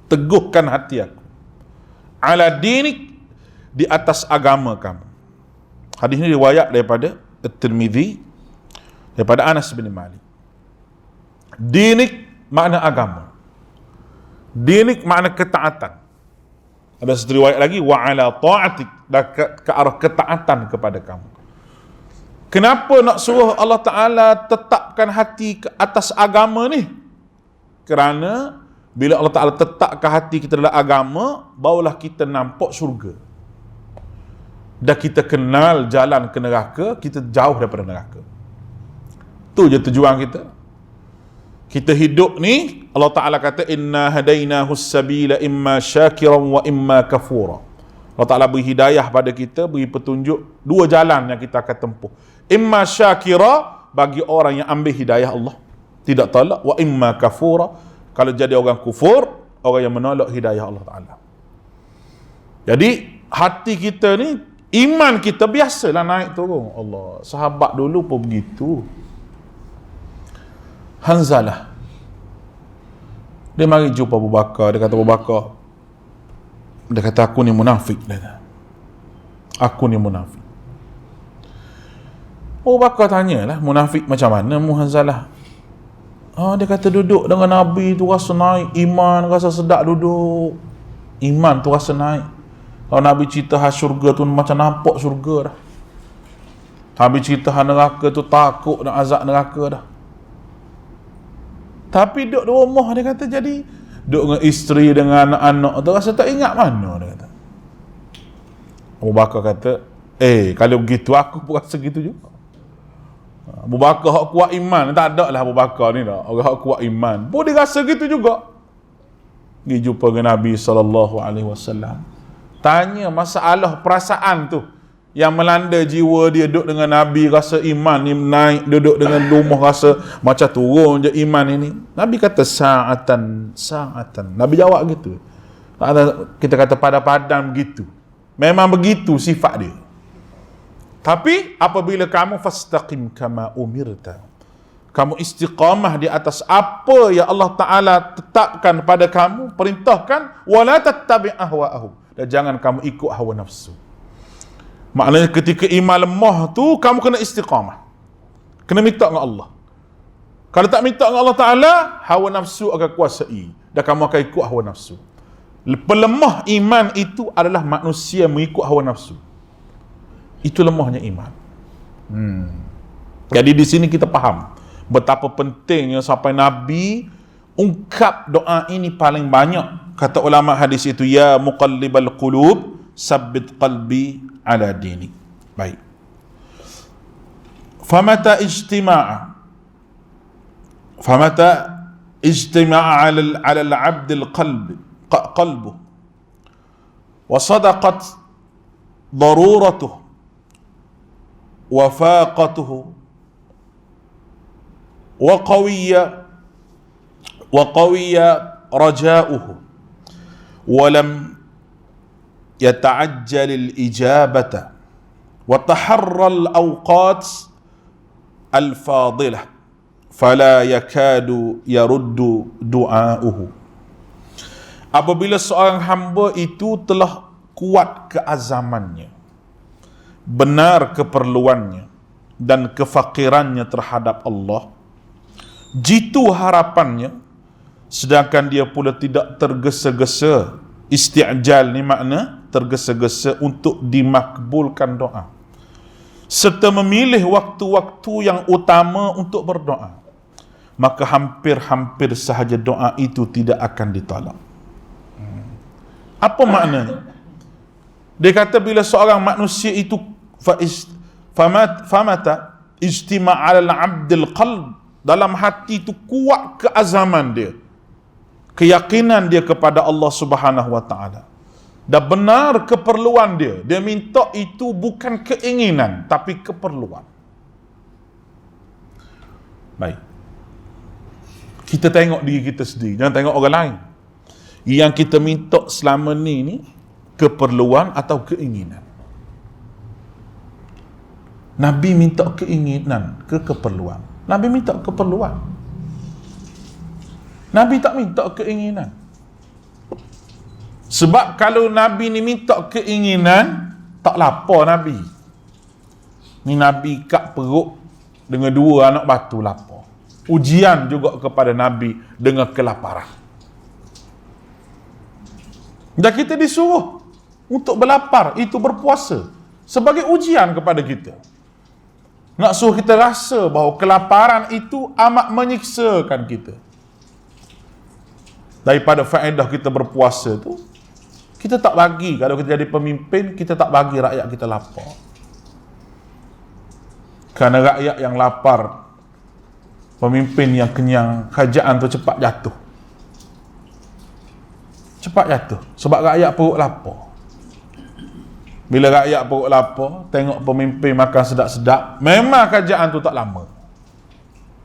Teguhkan hati aku. Ala dinik, di atas agama kamu. Hadis ini riwayat daripada At-Tirmidzi, daripada Anas bin Malik. Dinik makna agama. Dinik makna ketaatan. Ada satu riwayat lagi, wa ala ta'atik, ke arah ketaatan kepada kamu. Kenapa nak suruh Allah Ta'ala tetapkan hati ke atas agama ni? Kerana bila Allah Ta'ala tetapkan hati kita dalam agama, barulah kita nampak syurga. Dan kita kenal jalan ke neraka, kita jauh daripada neraka. Tu je tujuan kita. Kita hidup ni, Allah Ta'ala kata, inna hadainahu sabila imma syakiran wa imma kafura. Allah Ta'ala beri hidayah pada kita, beri petunjuk, dua jalan yang kita akan tempuh. Imma syakira, bagi orang yang ambil hidayah Allah, tidak tolak. Wa imma kafura, kalau jadi orang kufur, orang yang menolak hidayah Allah Ta'ala. Jadi, hati kita ni, iman kita biasalah naik turun. Allah, sahabat dulu pun begitu. Hanzalah, dia mari jumpa Abu Bakar. Dia kata, Abu Bakar, dia kata, aku ni munafik. Dia kata, aku ni munafik. Abu Bakar tanyalah, munafik macam mana mu Hanzalah? Dia kata, duduk dengan Nabi tu rasa naik iman, rasa sedap duduk. Iman tu rasa naik. Kalau Nabi cerita hal syurga tu macam nampak syurga dah. Nabi cerita hal neraka tu takut nak azab neraka dah. Tapi duduk di rumah, dia kata, jadi duduk dengan isteri, dengan anak-anak tu rasa tak ingat mana, dia kata. Abu Bakar kata, kalau begitu aku pun rasa gitu juga. Abu Bakar hak kuat iman, tak ada lah Abu Bakar ni dah. Orang hak kuat iman pun dia rasa gitu juga. Pergi jumpa dengan Nabi SAW. Tanya masalah perasaan tu yang melanda jiwa dia, duduk dengan Nabi rasa iman ni naik, duduk dengan rumah rasa macam turun je iman ini. Nabi kata sa'atan. Nabi jawab gitu. Kita kata pada-padan begitu. Memang begitu sifat dia. Tapi apabila kamu fastaqim kama umirta, kamu istiqamah di atas apa yang Allah Ta'ala tetapkan pada kamu, perintahkan, wala tattabi' ahwa'ahum, dan jangan kamu ikut hawa nafsu. Maknanya ketika iman lemah tu, kamu kena istiqamah, kena minta dengan Allah. Kalau tak minta dengan Allah Ta'ala, hawa nafsu akan kuasai, dan kamu akan ikut hawa nafsu. Pelemah iman itu adalah manusia mengikut hawa nafsu. Itu lemahnya iman. Jadi di sini kita faham betapa pentingnya sampai Nabi ungkap doa ini paling banyak. Kata ulama hadis itu, ya muqallibal qulub, sabbit qalbi ala dinik. Baik. Famata ijtima'a ala al-'abd qalbu wa sadaqat daruratuh وفاقته وقوي رجاؤه ولم يتعجل الإجابة وتحرى الأوقات الفاضلة فلا يكاد يرد دعاؤه. Apabila seorang hamba itu telah kuat keazamannya, benar keperluannya dan kefakirannya terhadap Allah, jitu harapannya, sedangkan dia pula tidak tergesa-gesa. Isti'jal ni makna tergesa-gesa untuk dimakbulkan doa, serta memilih waktu-waktu yang utama untuk berdoa, maka hampir-hampir sahaja doa itu tidak akan ditolak. Apa maknanya? Dia kata bila seorang manusia itu famata ijtima' 'ala al-'abdil qalb, dalam hati itu kuat keazaman dia, keyakinan dia kepada Allah Subhanahu wa taala. Dan benar keperluan dia. Dia minta itu bukan keinginan, tapi keperluan. Baik. Kita tengok diri kita sendiri, jangan tengok orang lain. Yang kita minta selama ni keperluan atau keinginan? Nabi minta keinginan ke keperluan? Nabi minta keperluan. Nabi tak minta keinginan. Sebab kalau Nabi ni minta keinginan, tak lapar Nabi. Ni Nabi kat perut dengan 2 anak batu lapar. Ujian juga kepada Nabi dengan kelaparan. Dan kita disuruh untuk berlapar, itu berpuasa, sebagai ujian kepada kita. Nak suruh kita rasa bahawa kelaparan itu amat menyiksakan kita. Daripada faedah kita berpuasa tu, kita tak bagi, kalau kita jadi pemimpin, kita tak bagi rakyat kita lapar. Kerana rakyat yang lapar, pemimpin yang kenyang, kerajaan tu cepat jatuh. Cepat jatuh. Sebab rakyat perut lapar. Bila rakyat perut lapar, tengok pemimpin makan sedap-sedap, memang kerajaan tu tak lama.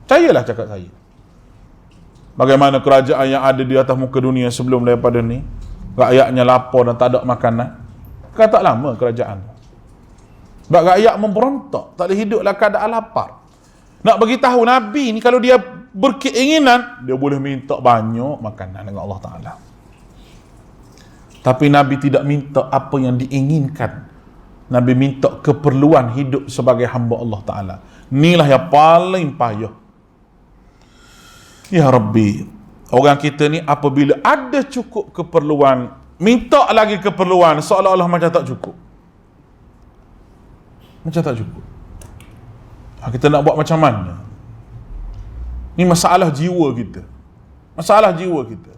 Percayalah cakap saya. Bagaimana kerajaan yang ada di atas muka dunia sebelum daripada ni, rakyatnya lapar dan tak ada makanan, kan tak lama kerajaan. Sebab rakyat memberontak, tak boleh hidup dalam keadaan lapar. Nak bagi tahu Nabi ni, kalau dia berkeinginan, dia boleh minta banyak makanan dengan Allah Ta'ala. Tapi Nabi tidak minta apa yang diinginkan. Nabi minta keperluan hidup sebagai hamba Allah Ta'ala. Inilah yang paling payah. Ya Rabbi, orang kita ni apabila ada cukup keperluan, minta lagi keperluan, seolah-olah macam tak cukup. Macam tak cukup. Kita nak buat macam mana? Ini masalah jiwa kita. Masalah jiwa kita.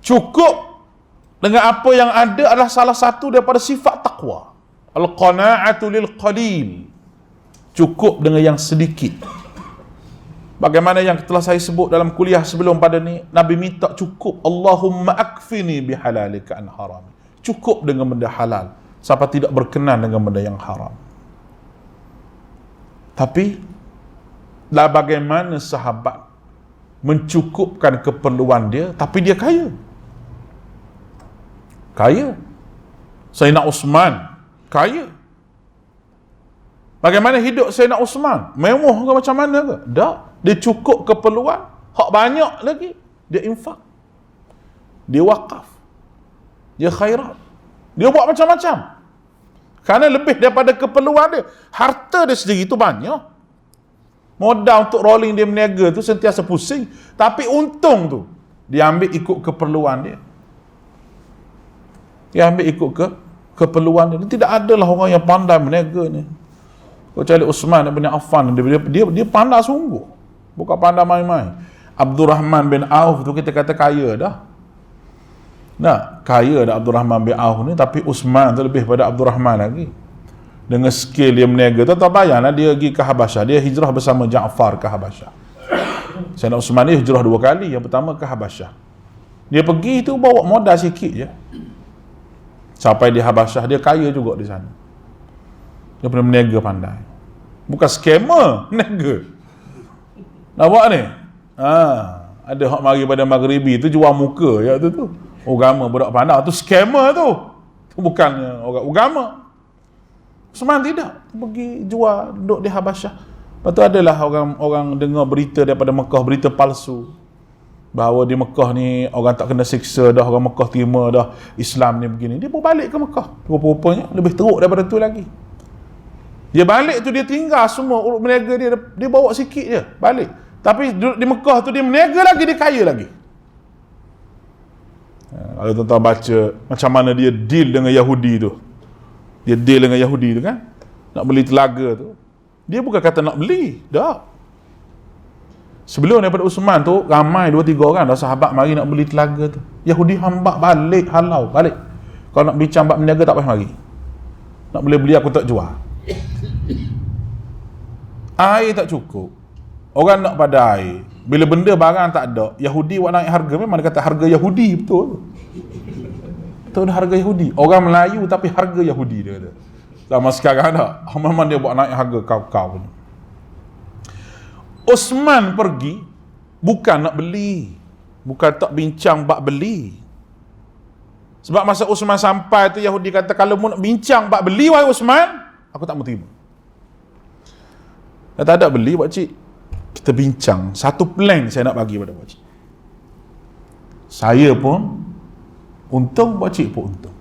Cukup dengan apa yang ada adalah salah satu daripada sifat takwa. Al-qana'atu lil qalil. Cukup dengan yang sedikit. Bagaimana yang telah saya sebut dalam kuliah sebelum pada ni, Nabi minta cukup. Allahumma akfini bihalalika an haram. Cukup dengan benda halal, sampai tidak berkenan dengan benda yang haram. Tapi lah bagaimana sahabat mencukupkan keperluan dia, tapi dia kaya. Kaya. Sayyidina Uthman kaya. Bagaimana hidup Sayyidina Uthman? Mewah ke macam mana ke? Tak. Dia cukup keperluan, hak banyak lagi dia infak, dia wakaf, dia khairat, dia buat macam-macam. Kerana lebih daripada keperluan dia, harta dia sendiri tu banyak. Modal untuk rolling dia berniaga tu sentiasa pusing, tapi untung tu dia ambil ikut keperluan dia. Dia ambil ikut keperluan dia. Tidak adalah orang yang pandai berniaga ni. Kau cari Uthman bin Affan, dia pandai sungguh. Bukan pandai main-main. Abdul Rahman bin Auf tu kita kata kaya dah. Nah, kaya dah Abdul Rahman bin Auf ni, tapi Uthman tu lebih pada Abdul Rahman lagi. Dengan skill dia berniaga tu, tak bayarlah dia pergi ke Habasyah. Dia hijrah bersama Ja'far ke Habasyah. Sayyidina Uthman ni hijrah 2 kali. Yang pertama ke Habasyah. Dia pergi tu bawa modal sikit je. Sampai di Habasyah, dia kaya juga di sana. Dia pernah berniaga pandai. Bukan skamer, berniaga. Nampak ni? Ada hak mari pada Maghribi tu jual muka ya tu. Agama budak pandai tu skamer tu. Tu bukannya orang agama. Uthman tidak, pergi jual duduk di Habasyah. Lepas tu adalah orang dengar berita daripada Mekah, berita palsu. Bahawa di Mekah ni orang tak kena siksa dah, orang Mekah terima dah Islam ni begini. Dia pun balik ke Mekah. Rupa-rupanya lebih teruk daripada tu lagi. Dia balik tu dia tinggal semua urut berniaga dia bawa sikit je balik. Tapi di Mekah tu dia berniaga lagi, dia kaya lagi. Kalau tuan-tuan baca macam mana dia deal dengan Yahudi tu. Dia deal dengan Yahudi tu kan. Nak beli telaga tu. Dia bukan kata nak beli. Dah. Sebelum daripada Uthman tu, ramai 2-3 orang dah sahabat mari nak beli telaga tu. Yahudi hambak balik, halau balik. Kalau nak bincang bab berniaga tak payah mari. Nak boleh beli aku tak jual. Air tak cukup. Orang nak pada air. Bila benda barang tak ada, Yahudi buat naik harga, memang dia kata harga Yahudi, betul. Betul, harga Yahudi. Orang Melayu tapi harga Yahudi dia kata. Sama sekarang tak. Memang dia buat naik harga kau-kau. Osman pergi bukan nak beli. Bukan tak bincang bak beli. Sebab masa Osman sampai tu, Yahudi kata, kalau mu nak bincang bak beli wahai Osman, aku tak mau terima. Dia tak ada beli pakcik. Kita bincang. Satu plan saya nak bagi pada pakcik. Saya pun untung, pakcik pun untung.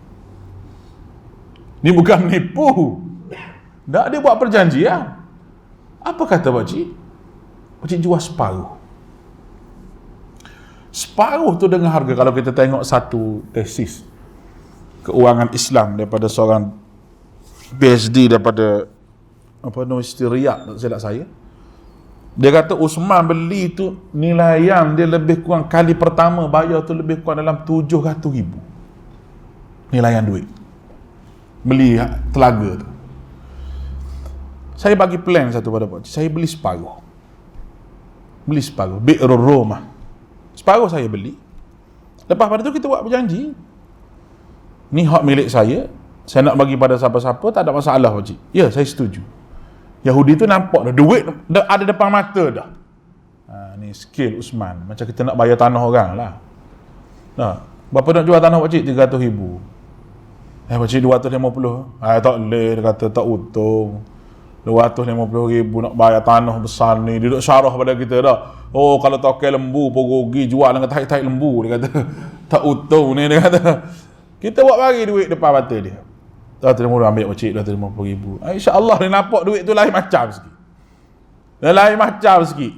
Ni bukan menipu. Tak, dia buat perjanjian. Apa kata pakcik? Pakcik jual separuh. Separuh tu dengan harga, kalau kita tengok satu tesis keuangan Islam daripada seorang PhD daripada Universiti Riyadh, tak silap saya, dia kata Osman beli tu nilaian dia lebih kurang kali pertama bayar tu lebih kurang dalam 700,000 nilaian duit beli telaga tu. Saya bagi plan satu pada pak, saya beli separuh, Bi'rul Rumah separuh saya beli. Lepas pada tu kita buat berjanji, ni hak milik saya nak bagi pada siapa-siapa, tak ada masalah pakcik. Ya, saya setuju. Yahudi tu nampak dah, duit dah ada depan mata dah. Ni skill Osman. Macam kita nak bayar tanah orang lah. Berapa nak jual tanah pakcik? 300,000. Pakcik 250. Tak boleh, dia kata tak untung. 250,000 nak bayar tanah besar ni. Dia duduk syarah pada kita dah. Oh, kalau tokai lembu pun rugi, jual dengan tahi-tahi lembu, dia kata. Tak untung ni, dia kata. Kita buat bagi duit depan mata dia. Dah terima ambil pakcik 250,000. InsyaAllah dia nampak duit tu lain macam sikit. Lain macam sikit.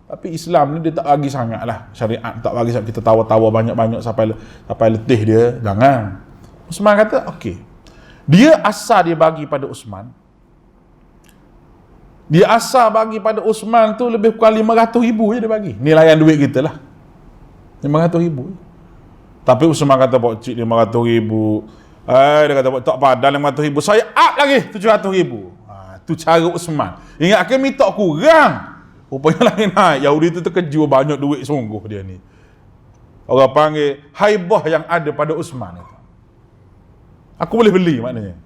Tapi Islam ni dia tak bagi sangat lah. Syariat tak bagi sangat kita tawa-tawa banyak-banyak sampai letih dia. Jangan. Osman kata, okey. Dia asal dia bagi pada Osman. Dia asal bagi pada Osman tu lebih kurang 500,000 je dia bagi. Nilaian duit kita lah. 500,000. Tapi Osman kata, pakcik 500,000. Dia kata, tak padan 500,000. Saya up lagi 700,000. Tu cara Osman. Ingat ke minta kurang. Rupanya lain naik. Yahudi tu terkejut, banyak duit sungguh dia ni. Orang panggil haibah yang ada pada Osman itu. Aku boleh beli maknanya.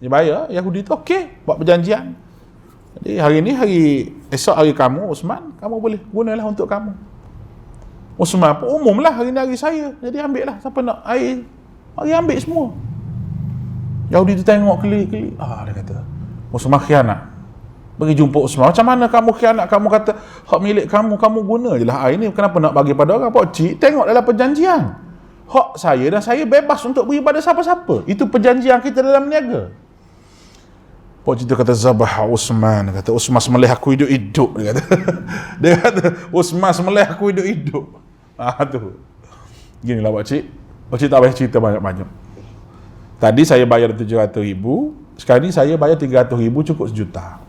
Dia bayar, Yahudi tu okey, buat perjanjian. Jadi hari ni esok hari kamu Osman, kamu boleh gunalah untuk kamu. Osman pun umumlah hari ni hari saya. Jadi ambil lah, siapa nak air, mari ambil semua. Yahudi tu tengok keli-keli. Dia kata, Osman khianat. Pergi jumpa Osman. Macam mana kamu khianat? Kamu kata hak milik kamu, kamu guna je lah air ni. Kenapa nak bagi pada orang? Pakcik, tengok dalam perjanjian. Hak saya dan saya bebas untuk beri pada siapa-siapa. Itu perjanjian kita dalam niaga. Pakcik tu kata, Zabah Osman. Dia kata, Osman sembelih aku hidup-hidup. Dia kata, dia kata Osman sembelih aku hidup-hidup. Tu. Ginilah pakcik. Pakcik tak payah cerita banyak-banyak. Tadi saya bayar 700,000. Sekarang ni saya bayar 300,000, cukup 1 juta.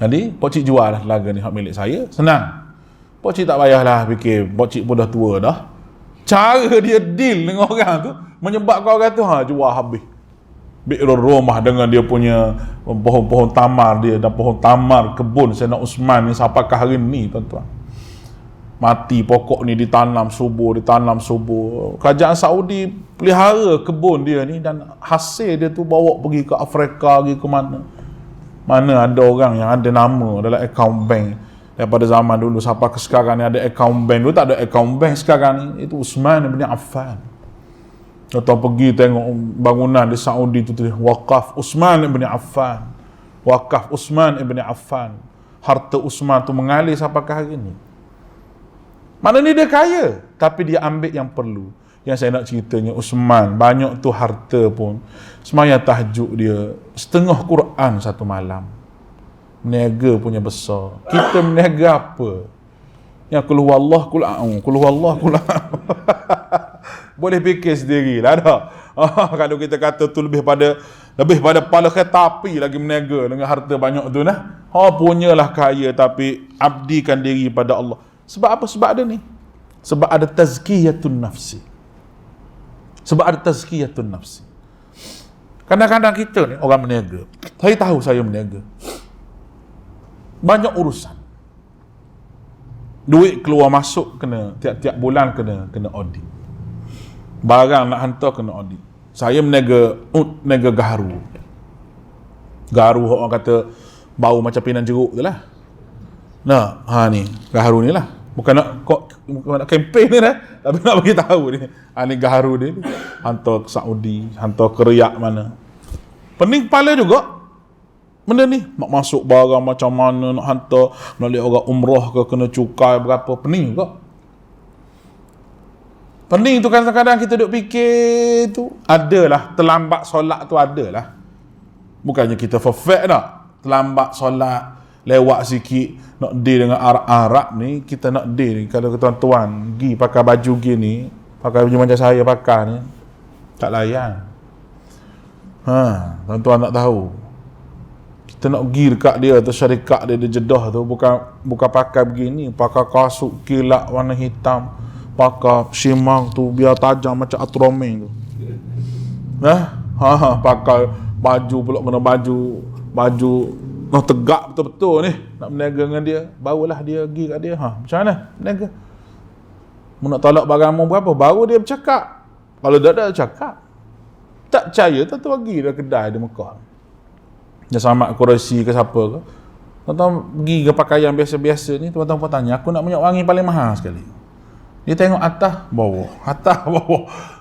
Jadi, pakcik jual lah telaga ni hak milik saya. Senang. Pakcik tak payahlah fikir, pakcik pun dah tua dah. Cara dia deal dengan orang tu menyebabkan orang tu jual habis. Bi'rul Rumah dengan dia punya pohon-pohon tamar dia, dan pohon tamar kebun Sayyidina Osman ni sampaikan hari ni, tuan-tuan. Mati pokok ni ditanam subur. Kerajaan Saudi pelihara kebun dia ni, dan hasil dia tu bawa pergi ke Afrika, pergi ke mana. Mana ada orang yang ada nama dalam account bank daripada zaman dulu sampai ke sekarang ni ada account bank. Dulu tak ada account bank, sekarang ni itu Uthman bin Affan. Tuan pergi tengok bangunan di Saudi tu tulis Waqaf Uthman bin Affan. Waqaf Uthman bin Affan. Harta Uthman tu mengalir sampai ke hari ni. Mana ni dia kaya, tapi dia ambil yang perlu. Yang saya nak ceritanya, Uthman banyak tu harta pun semaya tahajud dia setengah Quran satu malam. Meniaga punya besar. Kita meniaga apa? Yang kul huwallah kul a'udzu, kul huwallah kul a'udzu. Boleh fikir sendirilah dah. Kalau kita kata tu lebih pada pala kereta api lagi meniaga dengan harta banyak tu nah. Punyalah kaya tapi abdikan diri pada Allah. Sebab apa? Sebab ada ni. Sebab ada tazkiyatun nafsi. Kadang-kadang kita ni orang meniaga. Saya tahu saya meniaga. Banyak urusan. Duit keluar masuk kena, tiap-tiap bulan kena audit. Barang nak hantar kena audit. Saya meniaga gaharu. Gaharu orang kata bau macam pinang jeruk tu lah. Nah, ni gaharu ni lah. Bukan nak kempen ni dah, tapi nak bagi tahu ni. Ni gaharu dia. Hantar ke Saudi, hantar ke Riyadh mana. Pening kepala juga. Benda ni masuk barang macam mana, nak hantar, nak lihat orang umrah ke, kena cukai berapa, pening juga. Pening tu kadang-kadang kita duk fikir tu, adalah terlambat solat tu adalah. Bukannya kita perfect tak, terlambat solat, lewat sikit, nak deal dengan Arab ni, kita nak deal ni. Kalau tuan-tuan pergi pakai baju gini, pakai baju macam saya pakai ni, tak layan. Tuan-tuan nak tahu, kita nak pergi dekat dia atau syarikat dia di Jeddah tu, bukan pakai begini, pakai kasut kilat warna hitam, pakai simang tu biar tajam macam atromeng tu. Pakai baju pula, kena baju nak tegak betul-betul ni, nak berniaga dengan dia, barulah dia pergi kat dia. Macam mana berniaga? Nak tolak barangmu berapa, baru dia bercakap. Kalau tak ada cakap, tak percaya, tak tahu pergi dah kedai di Mekah. Dia sama Quraisy ke siapa ke, tuan-tuan pergi ke pakaian biasa-biasa ni, tuan-tuan pun tanya, aku nak minyak wangi paling mahal sekali. Dia tengok atas bawah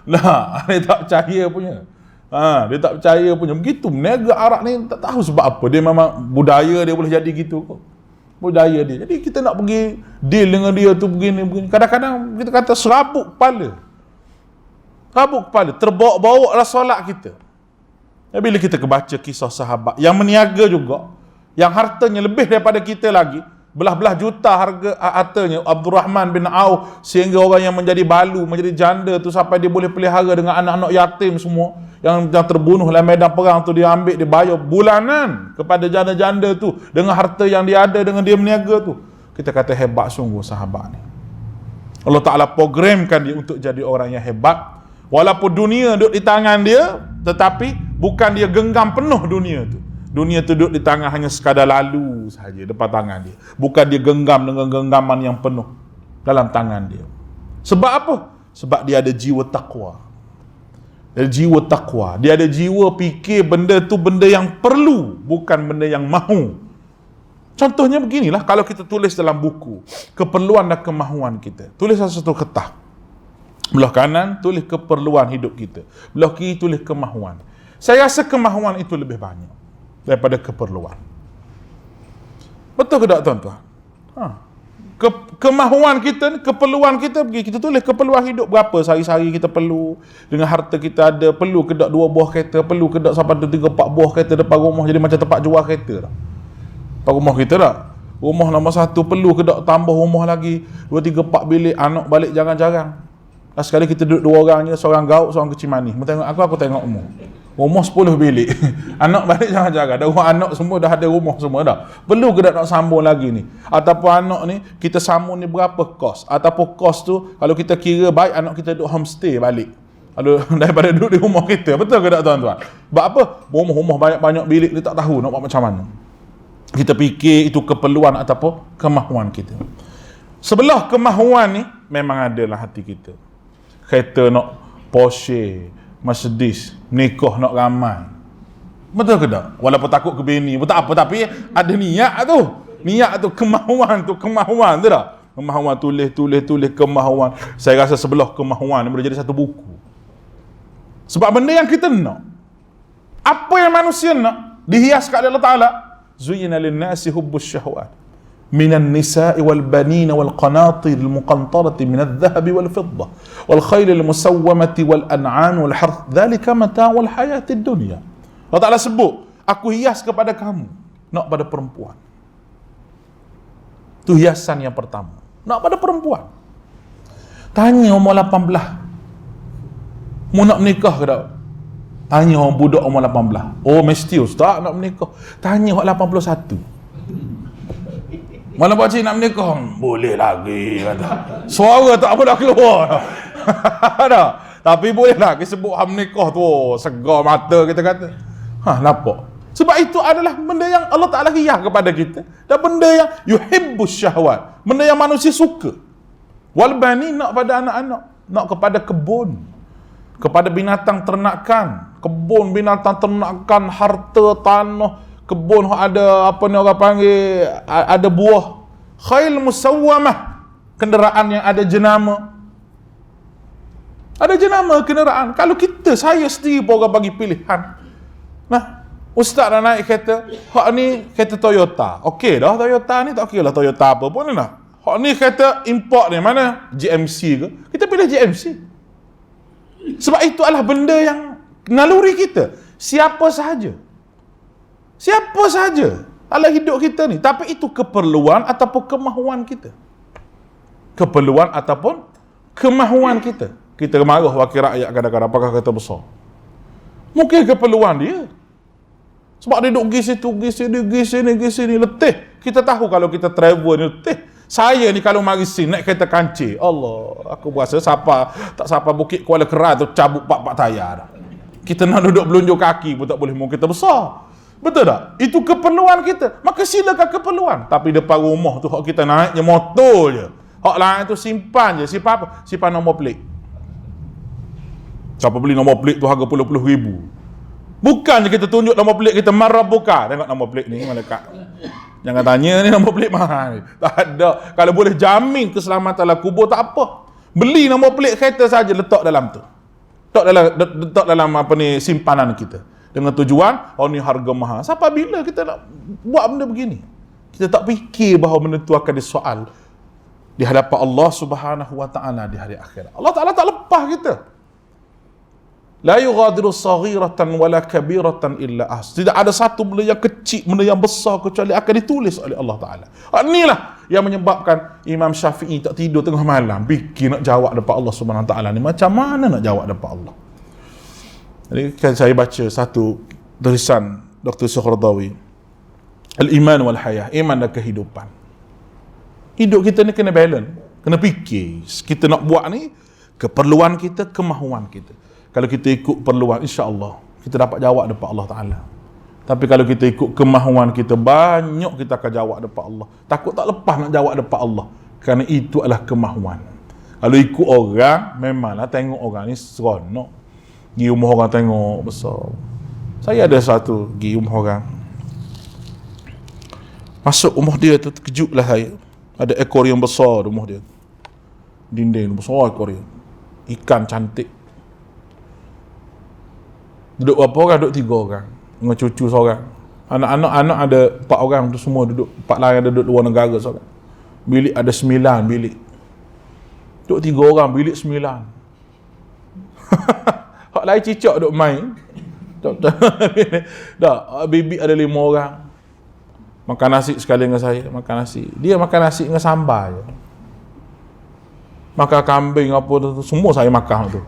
lah, dia tak percaya punya. Dia tak percaya punya. Begitu meniaga Arab ni, tak tahu sebab apa, dia memang budaya dia boleh jadi gitu kok, budaya dia. Jadi kita nak pergi deal dengan dia tu begini, kadang-kadang kita kata serabut kepala, terbawa-bawa lah solat kita. Bila kita kebaca kisah sahabat yang meniaga juga, yang hartanya lebih daripada kita lagi, belah-belah juta hartanya, Abdurrahman bin Auf, sehingga orang yang menjadi balu, menjadi janda tu, sampai dia boleh pelihara dengan anak-anak yatim semua, yang terbunuh dalam medan perang tu, dia ambil, dia bayar bulanan kepada janda-janda tu, dengan harta yang dia ada, dengan dia meniaga tu. Kita kata hebat sungguh sahabat ni. Allah Ta'ala programkan dia untuk jadi orang yang hebat. Walaupun dunia duduk di tangan dia, tetapi bukan dia genggam penuh dunia tu. Dunia tu duduk di tangan hanya sekadar lalu sahaja depan tangan dia. Bukan dia genggam dengan genggaman yang penuh dalam tangan dia. Sebab apa? Sebab dia ada jiwa takwa. Dia ada jiwa fikir benda tu benda yang perlu, bukan benda yang mahu. Contohnya beginilah, kalau kita tulis dalam buku keperluan dan kemahuan kita, tulis satu kertas. Belah kanan tulis keperluan hidup kita, belah kiri tulis kemahuan. Saya rasa kemahuan itu lebih banyak daripada keperluan. Betul ke tak tuan-tuan? Kemahuan kita, keperluan kita, kita tulis keperluan hidup berapa sehari-hari kita perlu, dengan harta kita ada, perlu ke tak 2 buah kereta, perlu ke tak sampai 3-4 buah kereta depan rumah, jadi macam tempat jual kereta lah. Depan rumah kita lah. Rumah nombor 1 perlu ke tak tambah rumah lagi 2-3-4 bilik, anak balik jarang-jarang. Sekali kita duduk 2 orang je, seorang gauk, seorang kecil manis. Tengok aku tengok umur. Rumah 10 bilik. Anak balik jangan-jangan. Dah rumah anak semua dah ada rumah semua dah. Perlu ke nak sambung lagi ni? Ataupun anak ni, kita sambung ni berapa kos? Ataupun kos tu, kalau kita kira baik, anak kita duduk homestay balik. Kalau daripada duduk di rumah kita. Betul ke tak tuan-tuan? Sebab apa? Rumah-rumah banyak-banyak bilik, dia tak tahu nak buat macam mana. Kita fikir itu keperluan ataupun kemahuan kita. Sebelah kemahuan ni, memang adalah hati kita. Kereta nak Porsche, Mercedes, nikah nak ramai. Betul ke tak? Walaupun takut ke bini, tak apa, tapi ada niat tu. Niat tu, kemahuan tu tak? Kemahuan, tulis kemahuan. Saya rasa sebelah kemahuan ni boleh jadi satu buku. Sebab benda yang kita nak, apa yang manusia nak, dihiaskan oleh Allah Ta'ala. Zuyyina lin-nasi hubbus syahwat minan nisa'i wal banina wal qanatir al muqantarati min adh-dhahabi wal fiddah wal khayl al musawwamati wal an'am wal harth dhalika mata'ul hayatid dunya. Allah Ta'ala sebut, aku hias kepada kamu, nak pada perempuan. Itu hiasan yang pertama, nak pada perempuan. Tanya umur 18, mu nak menikah ke tak? Tanya orang budak umur 18. Oh mesti ustaz nak menikah. Tanya orang 81. Malam pakcik nak menikah, boleh lagi kata. Suara tak apa dah keluar. Ada. Tapi boleh lagi sebut ham menikah tu, segar mata kita kata. Nampak. Sebab itu adalah benda yang Allah Ta'ala hiyah kepada kita. Dan benda yang yuhibbus syahwat. Benda yang manusia suka. Wal bani, nak pada anak-anak. Nak kepada kebun. Kepada binatang ternakan. Kebun, binatang ternakan, harta, tanah. Kebun ada, apa ni orang panggil, ada buah. Khail musawwamah. Kenderaan yang ada jenama. Ada jenama kenderaan. Kalau kita, saya sendiri pun orang bagi pilihan. Nah, ustaz dah naik kereta, hak ni kereta Toyota. Okey dah Toyota ni, tak okey lah Toyota apa pun ni lah. Hak ni kereta import ni, mana? GMC ke? Kita pilih GMC. Sebab itu adalah benda yang naluri kita. Siapa sahaja. Siapa sahaja dalam hidup kita ni. Tapi itu keperluan ataupun kemahuan kita. Keperluan ataupun kemahuan kita. Kita marah wakil rakyat kadang-kadang pakai kereta besar. Mungkin keperluan dia. Sebab dia duduk pergi sini, letih. Kita tahu kalau kita travel ni letih. Saya ni kalau mari sini naik kereta kancil, Allah, aku berasa tak sampai Bukit Kuala Keran tu cabut 4 tayar dah. Kita nak duduk belunjuk kaki pun tak boleh, mungkin kita besar. Betul tak? Itu keperluan kita. Maka silakan keperluan. Tapi depan rumah tu hak kita naik je motor je. Hak lain tu simpan je. Simpan apa? Simpan nombor plate. Siapa beli nombor plate tu harga puluh-puluh ribu. Bukannya kita tunjuk nombor plate kita, marah buka. Tengok nombor plate ni, malaikat. Jangan tanya ni nombor plate mahal. Tak ada. Kalau boleh jamin keselamatan dalam kubur, tak apa. Beli nombor plate kereta saja, letak dalam tu. Letak dalam apa ni, simpanan kita. Dengan tujuan, oh ni harga mahal. Sampai bila kita nak buat benda begini? Kita tak fikir bahawa benda tu akan disoal di hadapan Allah Subhanahu Wa Ta'ala di hari akhirat. Allah Ta'ala tak lepas kita. La yughadiru saghiratan wala kabiratan illa ahs. Tidak ada satu benda yang kecil, benda yang besar kecuali akan ditulis oleh Allah Ta'ala. Inilah yang menyebabkan Imam Syafi'i tak tidur tengah malam, fikir nak jawab depan Allah Subhanahu Wa Ta'ala ni. Macam mana nak jawab depan Allah? Jadi kan saya baca satu tulisan Dr. Sukhrawi, Al-Iman wal Hayah, iman dan kehidupan. Hidup kita ni kena balance, kena fikir. Kita nak buat ni, keperluan kita, kemahuan kita. Kalau kita ikut perluan, insya-Allah kita dapat jawab depan Allah Ta'ala. Tapi kalau kita ikut kemahuan kita, banyak kita akan jawab depan Allah. Takut tak lepas nak jawab depan Allah, kerana itu adalah kemahuan. Kalau ikut orang, memanglah tengok orang ni seronok. Pergi rumah orang tengok besar. Saya ada satu pergi rumah orang. Masuk rumah dia tu, terkejutlah saya. Ada akuarium besar rumah dia. Dinding besar akuarium. Ikan cantik. Duduk berapa orang? Duduk 3 orang. Dengan cucu seorang. Anak-anak ada 4 orang tu, semua duduk. 4 lain ada duduk luar negara seorang. Bilik ada 9 bilik. Duduk 3 orang, bilik 9. Hak lain cicak duduk main. Dah, bibi ada 5 orang. Makan nasi sekali dengan saya, makan nasi. Dia makan nasi dengan sambal je. Makan kambing apa tu, semua saya makan tu.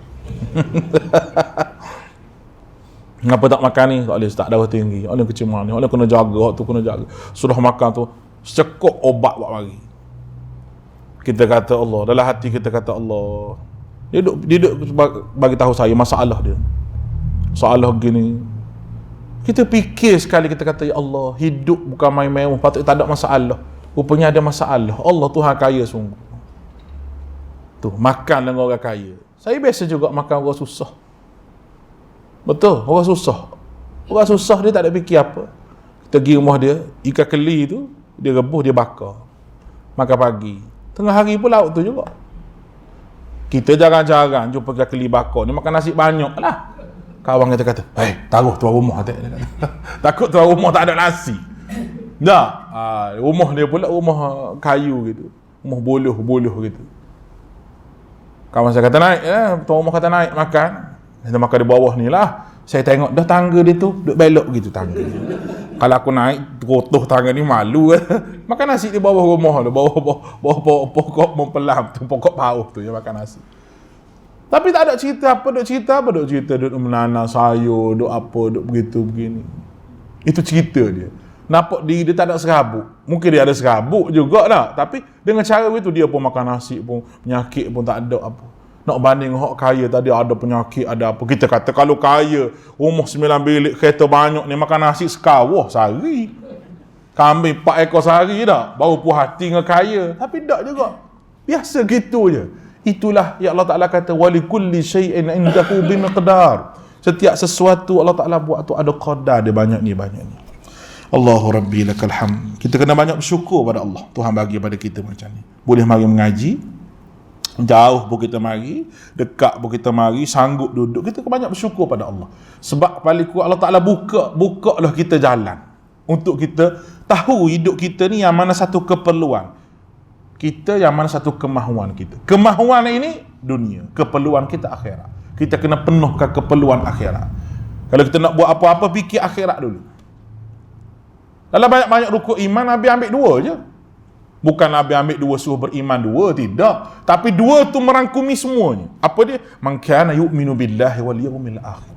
Kenapa tak makan ni? Tak boleh, tak darah tinggi. Oleh kecemasan ni, oleh kena jaga, tu kena jaga. Sudah makan tu, secekuk obat buat mari. Kita kata Allah, dalam hati kita kata Allah. Dia duduk bagi tahu saya masalah dia. Masalah gini. Kita fikir sekali, kita kata, ya Allah, hidup bukan main-main, patut tak ada masalah. Rupanya ada masalah. Allah Tuhan kaya sungguh. Tu, makan dengan orang kaya. Saya biasa juga makan orang susah. Betul, orang susah. Orang susah dia tak ada fikir apa. Kita pergi rumah dia, ikan keli tu, dia rebus, dia bakar. Makan pagi. Tengah hari pun lauk tu juga. Kita jarang-jarang jumpa ikan keli bakar ni, makan nasi banyak lah. Kawan kita kata, taruh tuan rumah. Takut tuan rumah tak ada nasi. Tak. Rumah dia pula rumah kayu gitu. Rumah buluh gitu. Kawan saya kata naik, tuan rumah kata naik makan. Kita makan di bawah ni lah. Saya tengok dah tangga dia tu duk belok gitu tangga. Kalau aku naik kotor tangga ni malu. Makan nasi di bawah rumah tu, bawah pokok mempelam tu, pokok pauh tu yang makan nasi. Tapi tak ada cerita apa, duk cerita duk menanam sayur, duk apa, duk begitu begini. Itu cerita dia. Nampak diri dia tak ada serabut. Mungkin dia ada serabut juga lah, tapi dengan cara itu dia pun makan nasi pun, penyakit pun tak ada apa. Nak banding hak kaya tadi ada penyakit, ada apa. Kita kata kalau kaya, rumah 9 bilik, kereta banyak ni, makan nasi sekawah sehari. Kambing 4 ekor sehari dah. Baru puas hati dengan kaya. Tapi tak juga. Biasa gitu je. Itulah yang Allah Ta'ala kata, walikulli syai'in indahu bimiqdar. Setiap sesuatu Allah Ta'ala buat tu ada qadar dia, banyak ni. Allahu Rabbi lakal hamd. Kita kena banyak bersyukur pada Allah. Tuhan bagi pada kita macam ni. Boleh mari mengaji. Jauh pun kita mari, dekat pun kita mari, sanggup duduk, kita banyak bersyukur pada Allah. Sebab paling kurang Allah Ta'ala bukalah kita jalan untuk kita tahu hidup kita ni yang mana satu keperluan kita, yang mana satu kemahuan kita. Kemahuan ini dunia, keperluan kita akhirat. Kita kena penuhkan keperluan akhirat. Kalau kita nak buat apa-apa, fikir akhirat dulu. Dalam banyak-banyak rukuk iman, Nabi ambil 2 je. Bukan Nabi ambil 2 suruh beriman 2, tidak. Tapi 2 tu merangkumi semuanya. Apa dia? Man kana yu'minu billahi wal yawmil akhir.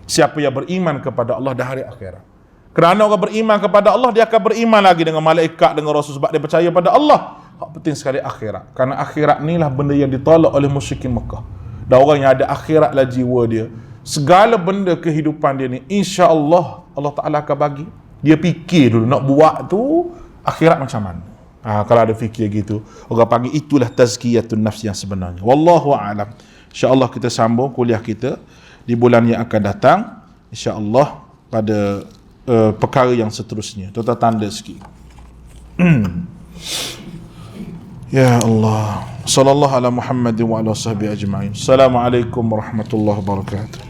Siapa yang beriman kepada Allah dan hari akhirat. Kerana orang beriman kepada Allah, dia akan beriman lagi dengan malaikat, dengan Rasul, sebab dia percaya pada Allah. Hak penting sekali akhirat. Kerana akhirat ni lah benda yang ditolak oleh musyrikin Mekah. Dan orang yang ada akhirat lah jiwa dia, segala benda kehidupan dia ni, insya-Allah Allah Ta'ala akan bagi. Dia fikir dulu nak buat tu akhirat macam mana. Kalau ada fikir gitu, orang panggil itulah tazkiyatun nafs yang sebenarnya. Wallahu a'lam. Insya-Allah kita sambung kuliah kita di bulan yang akan datang, insya-Allah pada perkara yang seterusnya. Tuan tanda sikit. Ya Allah. Sallallahu ala Muhammadin wa ala sahbihi ajma'in. Assalamualaikum warahmatullahi wabarakatuh.